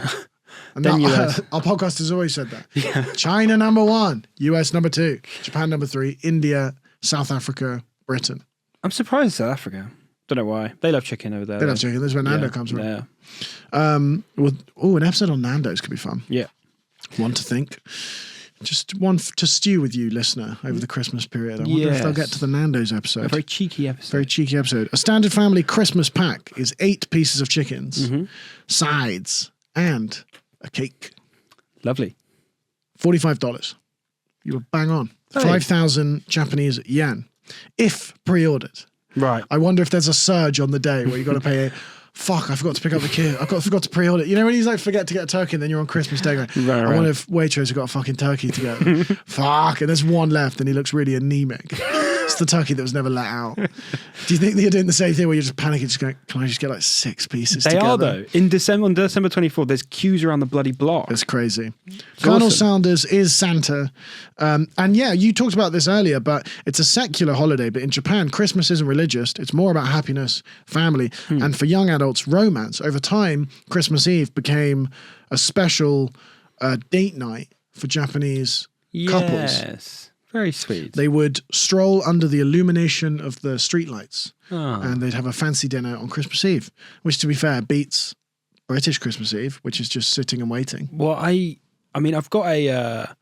And Then US. Our podcast has always said that. China number 1, US number 2, Japan number 3, India, South Africa, Britain. I'm surprised South Africa. Don't know why. They love chicken over there. They love chicken. That's where Nando comes from. Yeah. An episode on Nando's could be fun. Yeah. One to think. Just one to stew with you, listener, over the Christmas period. I wonder if they'll get to the Nando's episode. A very cheeky episode. Very cheeky episode. A standard family Christmas pack is 8 pieces of chickens, sides, and a cake. Lovely. $45. You were bang on. Hey. 5,000 Japanese yen. If pre-ordered. Right. I wonder if there's a surge on the day where you got to pay fuck, I forgot to pick up the kid. I forgot to pre-order. You know when you like forget to get a turkey and then you're on Christmas Day going, Right. I wonder if Waitrose have got a fucking turkey to go. Fuck, and there's one left and he looks really anemic. It's the turkey that was never let out. Do you think they're doing the same thing where you're just panicking, just going, can I just get like 6 pieces They together? are though. On December 24th, there's queues around the bloody block. It's crazy. Colonel awesome. Sanders is Santa. And yeah, you talked about this earlier, but it's a secular holiday. But in Japan, Christmas isn't religious. It's more about happiness, family, and for young adults, romance. Over time, Christmas Eve became a special date night for Japanese couples. Yes. Very sweet. They would stroll under the illumination of the streetlights Oh. and they'd have a fancy dinner on Christmas Eve, which to be fair beats British Christmas Eve, which is just sitting and waiting. Well, I mean, I've got a.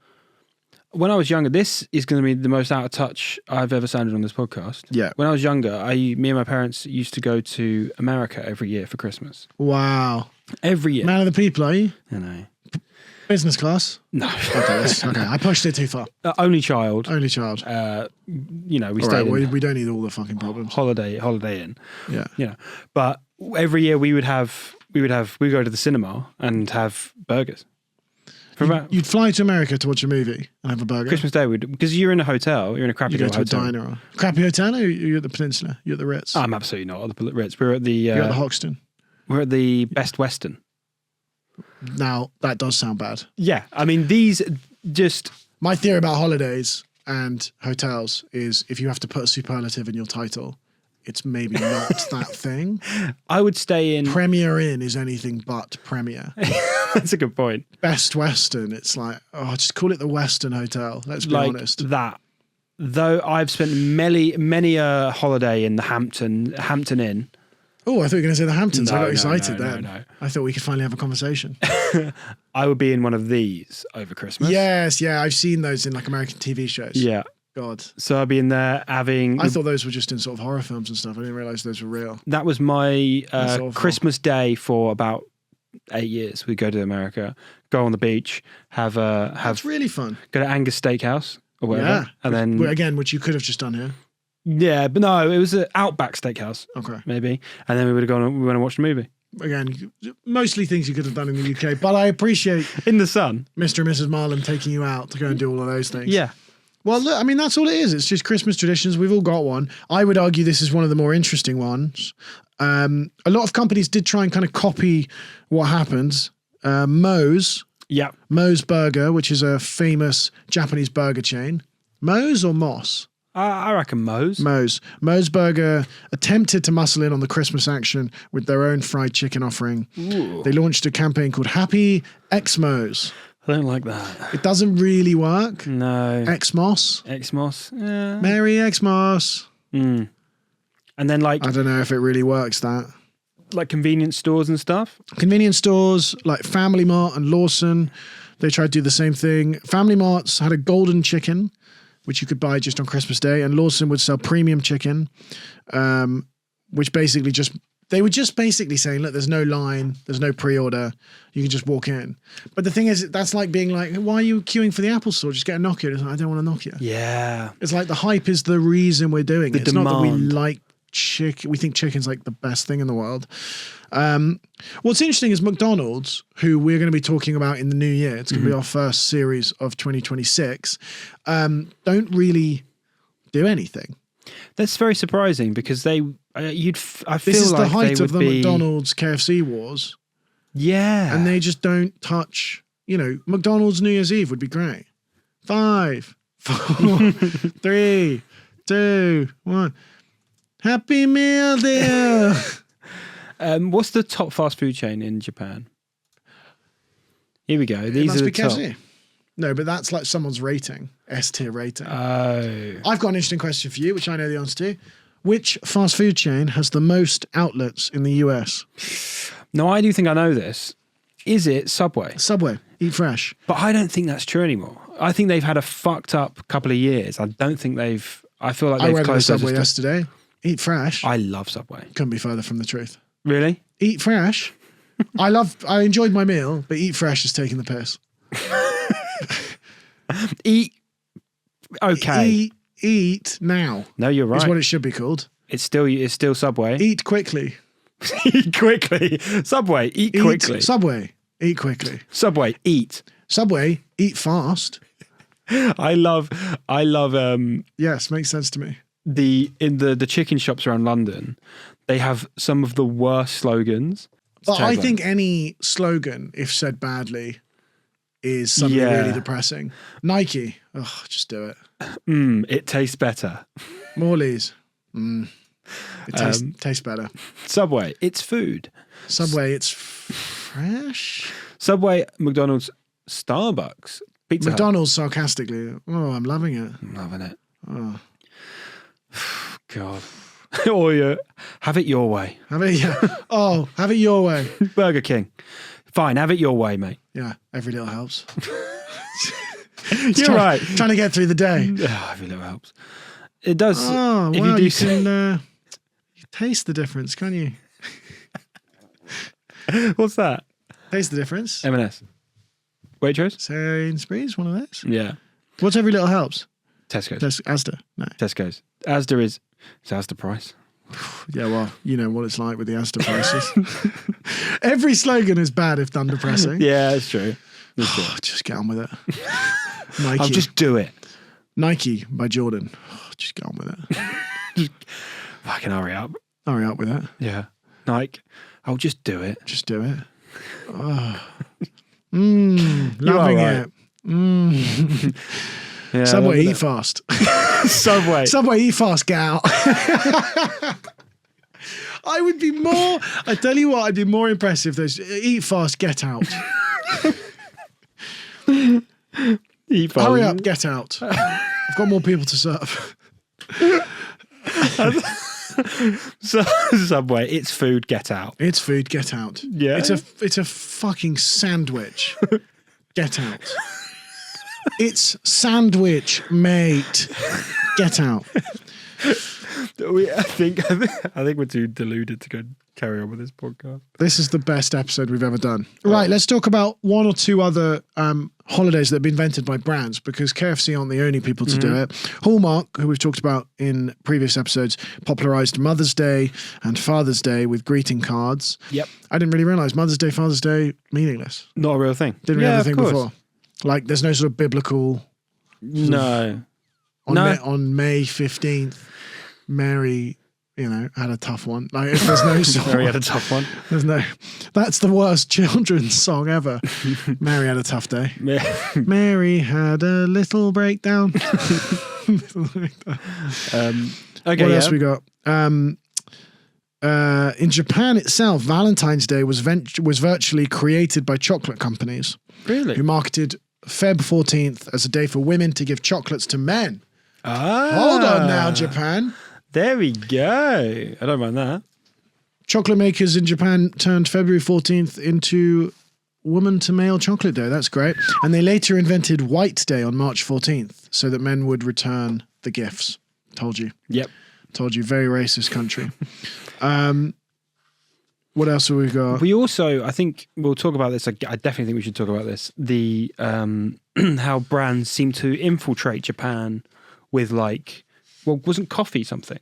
When I was younger, this is going to be the most out of touch I've ever sounded on this podcast. Yeah. When I was younger, me and my parents used to go to America every year for Christmas. Wow. Every year. Man of the people, are you? I know. Business class? No. Okay, I pushed it too far. Only child. Only child. We All stayed right, in we don't need all the fucking problems. holiday in. Yeah. You know, but every year we would go to the cinema and have burgers. For about You'd fly to America to watch a movie and have a burger. Christmas Day, because you're in a hotel, you're in a crappy You go little to a hotel. diner. Crappy hotel, or you're at the Peninsula? You're at the Ritz? I'm absolutely not at the Ritz. We're at the You're at the Hoxton? we're at the Best Western. Now, that does sound bad. Yeah, I mean these just My theory about holidays and hotels is if you have to put a superlative in your title, it's maybe not that thing. I would stay in. Premier Inn is anything but Premier. That's a good point. Best Western, it's like, just call it the Western Hotel. Let's be Like honest. that. Though I've spent many a holiday in the Hampton Inn. Oh, I thought you were going to say the Hamptons. I No, got no, excited no, then. no. I thought we could finally have a conversation. I would be in one of these over Christmas. Yes, yeah, I've seen those in like American TV shows. Yeah. God. So I'd be in there having. I thought those were just in sort of horror films and stuff. I didn't realize those were real. That was my awful. Christmas Day for about 8 years. We'd go to America, go on the beach, That's really fun. go to Angus Steakhouse or whatever, Yeah. and then Well, again, which you could have just done here. yeah, but no, it was an Outback Steakhouse Okay. maybe, and then we would have gone. We went and watched a movie Again, mostly things you could have done in the UK, but I appreciate in the sun. Mr. and Mrs. Marlin taking you out to go and do all of those things. Yeah, Well, look, I mean, that's all it is. It's just Christmas traditions. We've all got one. I would argue this is one of the more interesting ones. A lot of companies did try and kind of copy what happens. Moe's Burger, which is a famous Japanese burger chain. Moe's or Moss? I reckon Moe's. Moe's Burger attempted to muscle in on the Christmas action with their own fried chicken offering. Ooh. They launched a campaign called Happy Xmos. I don't like that. It doesn't really work. No. Xmos. Xmos. Yeah. Merry Xmos. And then like I don't know if it really works, that. convenience stores and stuff. Convenience stores like Family Mart and Lawson, They tried to do the same thing. Family Mart's had a golden chicken, which you could buy just on Christmas Day, and Lawson would sell premium chicken, which basically they were just basically saying, look, there's no line, there's no pre-order, you can just walk in. But the thing is, that's like being like, why are you queuing for the Apple Store? Just get a Nokia. It's like, I don't want a Nokia. Yeah. It's like the hype is the reason we're doing it. It's demand. not that we like chicken. We think chicken's like the best thing in the world. What's interesting is McDonald's, who we're going to be talking about in the new year, it's going to be our first series of 2026, don't really do anything. That's very surprising because I feel This is like the height they of would the be, McDonald's KFC wars. Yeah. And they just don't touch, McDonald's New Year's Eve would be great. 5, 4, 3, 2, 1. Happy meal, dear. What's the top fast food chain in Japan? Here we go. It These must are be the top. KFC. No, but that's like someone's rating, S-tier rating. Oh. I've got an interesting question for you, which I know the answer to. Which fast food chain has the most outlets in the US? No, I do think I know this. Is it Subway? Subway. Eat fresh. But I don't think that's true anymore. I think they've had a fucked up couple of years. I don't think I feel like I they've went to closed Subway those. yesterday. Eat fresh. I love Subway. Couldn't be further from the truth. Really? Eat fresh. I enjoyed my meal, but eat fresh is taking the piss. Eat. Okay. Eat now. No, you're right. Is what it should be called. It's still Subway. Eat quickly. Eat quickly. Subway. Eat quickly. Subway. Eat quickly. Subway. Eat. Subway. Eat fast. I love. Yes, makes sense to me. In the chicken shops around London, they have some of the worst slogans. But I think any slogan, if said badly, is something really depressing. Nike. Oh, just do it. It tastes better. Morley's. It tastes better. Subway. It's food. Subway. It's fresh. Subway, McDonald's, Starbucks, Pizza Hut. McDonald's sarcastically. Oh, I'm loving it. I'm loving it. Oh. God. Or have it your way. Have it, yeah. Oh, have it your way. Burger King. Fine, have it your way, mate. Yeah, every little helps. You're right. Trying to get through the day. Every little helps. It does. Oh, if well, you you can you taste the difference, can't you? What's that? Taste the difference. M&S. Waitrose? Sainsbury's, one of those. Yeah. What's every little helps? Tesco's. Asda. No. Tesco's. Asda is Asda price. Yeah, well, you know what it's like with the Asda prices. Every slogan is bad if done depressing. Yeah, it's true. Just get on with it. Nike. I'll just do it. Nike by Jordan. Just get on with it. Just fucking hurry up. Hurry up with it. Yeah. Nike. I'll just do it. Just do it. Oh. Loving right. it. Yeah, Subway, eat fast. Subway. Subway, eat fast, get out. I tell you what, I'd be more impressed if there's eat fast, get out. Eat fast. Hurry up, get out. I've got more people to serve. Subway, it's food, get out. It's food, get out. Yeah. It's a fucking sandwich. Get out. It's sandwich, mate. Get out. I think we're too deluded to go carry on with this podcast. This is the best episode we've ever done. Right, let's talk about one or two other holidays that have been invented by brands, because KFC aren't the only people to do it. Hallmark, who we've talked about in previous episodes, popularized Mother's Day and Father's Day with greeting cards. Yep. I didn't really realize Mother's Day, Father's Day, meaningless. Not a real thing. Didn't really have a thing before. Like, there's no sort of biblical... No. On May 15th, Mary, had a tough one. Like, if there's no song... Mary had a tough one. There's no... That's the worst children's song ever. Mary had a tough day. Mary had a little breakdown. Okay, What else we got? In Japan itself, Valentine's Day was virtually created by chocolate companies. Really? Who marketed Feb 14th as a day for women to give chocolates to men. Hold on now, Japan. There we go. I don't mind that. Chocolate makers in Japan turned February 14th into woman to male chocolate dough. That's great. And they later invented White Day on March 14th so that men would return the gifts. Told you. Yep. Told you. Very racist country. What else have we got? We also, I think we'll talk about this. I definitely think we should talk about this. The how brands seem to infiltrate Japan with wasn't coffee something?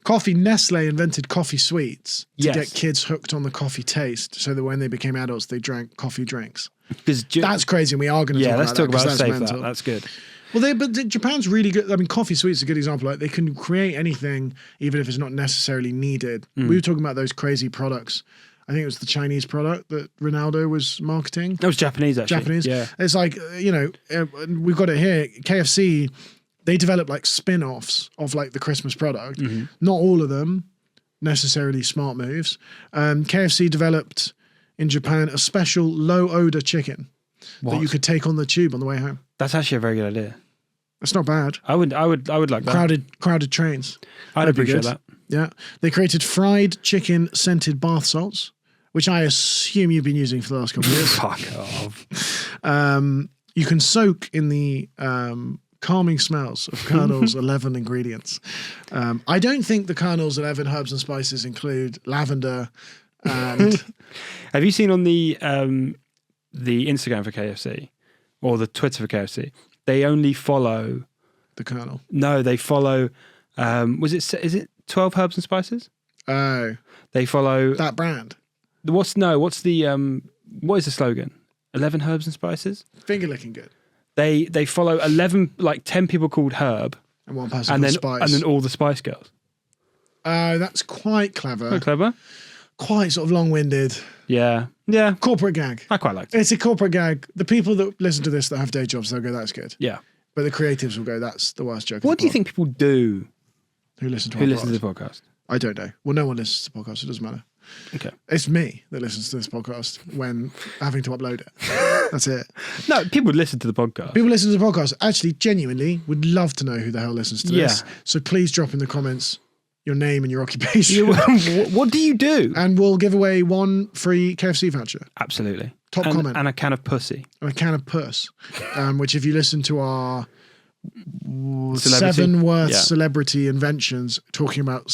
Coffee. Nestle invented coffee sweets to Yes. get kids hooked on the coffee taste so that when they became adults, they drank coffee drinks. Because That's crazy. And we are going to talk let's about talk that 'cause about that's save mental. that. That's good. Well, Japan's really good. I mean, coffee sweets is a good example. Like they can create anything, even if it's not necessarily needed. We were talking about those crazy products. I think it was the Chinese product that Ronaldo was marketing. That was Japanese, actually. Japanese. Yeah. It's like, we've got it here. KFC, they develop like spin-offs of like the Christmas product. Not all of them necessarily smart moves. KFC developed in Japan a special low odor chicken that you could take on the tube on the way home. That's actually a very good idea. That's not bad. I would like that. Crowded trains. I'd That'd be appreciate good. that. Yeah. They created fried chicken scented bath salts, which I assume you've been using for the last couple of years. Fuck off. You can soak in the calming smells of Colonel's 11 ingredients. I don't think the Colonel's 11 herbs and spices include lavender and... Have you seen on the Instagram for KFC or the Twitter for KFC? They only follow the Colonel. No, they follow. Is it 12 herbs and spices? Oh, they follow that brand. What is the slogan? 11 herbs and spices. Finger licking good. They follow 11, like 10 people called Herb, and one person called Spice, and then all the Spice Girls. That's quite clever. Quite clever. Quite sort of long-winded. Yeah. Corporate gag. I quite liked it. It's a corporate gag. The people that listen to this that have day jobs, they'll go, "That's good." Yeah. But the creatives will go, "That's the worst joke." What do you think people do? Who listen to the podcast? I don't know. Well, no one listens to podcasts. It doesn't matter. Okay. It's me that listens to this podcast when having to upload it. That's it. No, people would listen to the podcast. People listen to the podcast. Actually, genuinely, would love to know who the hell listens to this. So please drop in the comments your name and your occupation. What do you do? And we'll give away one free KFC voucher. Absolutely. Top comment. And a can of pussy. And a can of puss. Which if you listen to our Celebrity? 7 worth celebrity inventions talking about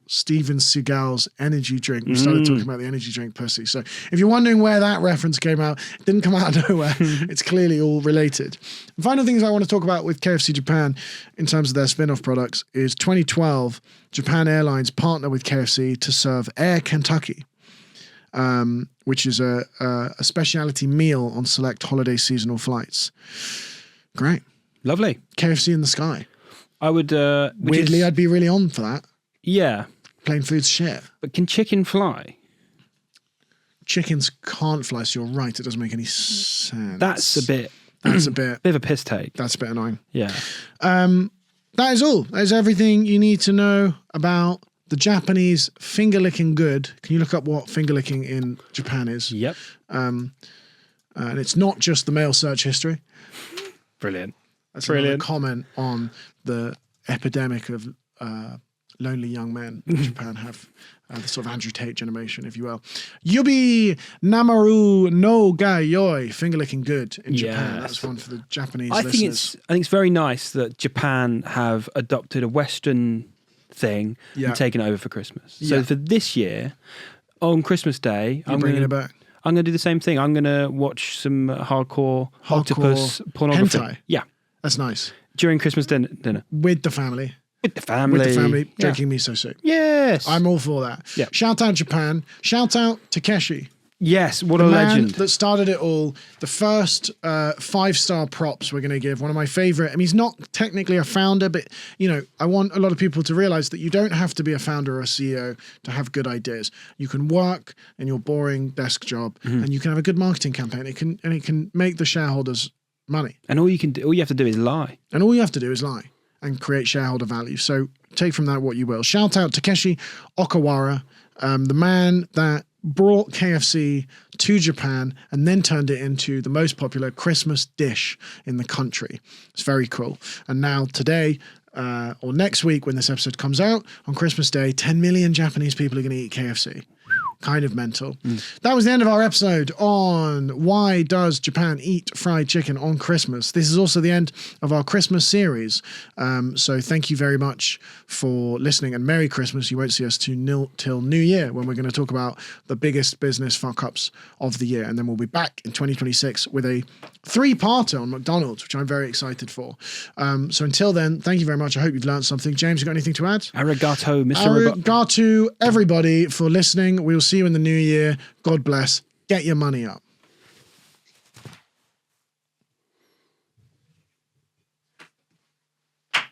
Steven Seagal's energy drink, we started talking about the energy drink pussy. So if you're wondering where that reference came out, it didn't come out of nowhere. It's clearly all related. The final things I want to talk about with KFC Japan in terms of their spin-off products is 2012, Japan Airlines partnered with KFC to serve Air Kentucky, which is a specialty meal on select holiday seasonal flights. Great. Lovely. KFC in the sky. I would... Weirdly, I'd be really on for that. Yeah. Plain food's shit. But can chicken fly? Chickens can't fly, so you're right. It doesn't make any sense. That's a bit bit of a piss take. That's a bit annoying. Yeah. That is all. That is everything you need to know about the Japanese finger-licking good. Can you look up what finger-licking in Japan is? Yep. And it's not just the male search history. Brilliant. That's another comment on the epidemic of lonely young men that Japan have. The sort of Andrew Tate generation, if you will. Yubi Namaru no ga yoi, finger-licking good in Japan. That's one for the Japanese listeners. I think it's very nice that Japan have adopted a Western thing and taken it over for Christmas. So for this year, on Christmas Day, I'm bringing it back. I'm going to do the same thing. I'm going to watch some hardcore octopus pornography. Hentai. Yeah. That's nice. During Christmas dinner. With the family. With the family. Drinking miso soup. Yes. I'm all for that. Yeah. Shout out Japan. Shout out Takeshi. Yes, what a man legend. That started it all. The first 5-star props we're going to give. One of my favorite. I mean, he's not technically a founder, but, I want a lot of people to realize that you don't have to be a founder or a CEO to have good ideas. You can work in your boring desk job and you can have a good marketing campaign. It can make the shareholders money. And all you have to do is lie. And all you have to do is lie and create shareholder value. So take from that what you will. Shout out Takeshi Okawara, the man that brought KFC to Japan and then turned it into the most popular Christmas dish in the country. It's very cool. And now today, or next week when this episode comes out, on Christmas Day, 10 million Japanese people are going to eat KFC. kind of mental. That was the end of our episode on why does Japan eat fried chicken on Christmas. This is also the end of our Christmas series. So thank you very much for listening, and Merry Christmas. You won't see us till New Year, when we're going to talk about the biggest business fuck-ups of the year. And then we'll be back in 2026 with a 3-parter on McDonald's, which I'm very excited for. So until then, thank you very much. I hope you've learned something. James, you got anything to add? Arigato, Mr. Robot. Arigato, everybody, for listening. We will see you in the new year. God bless. Get your money up.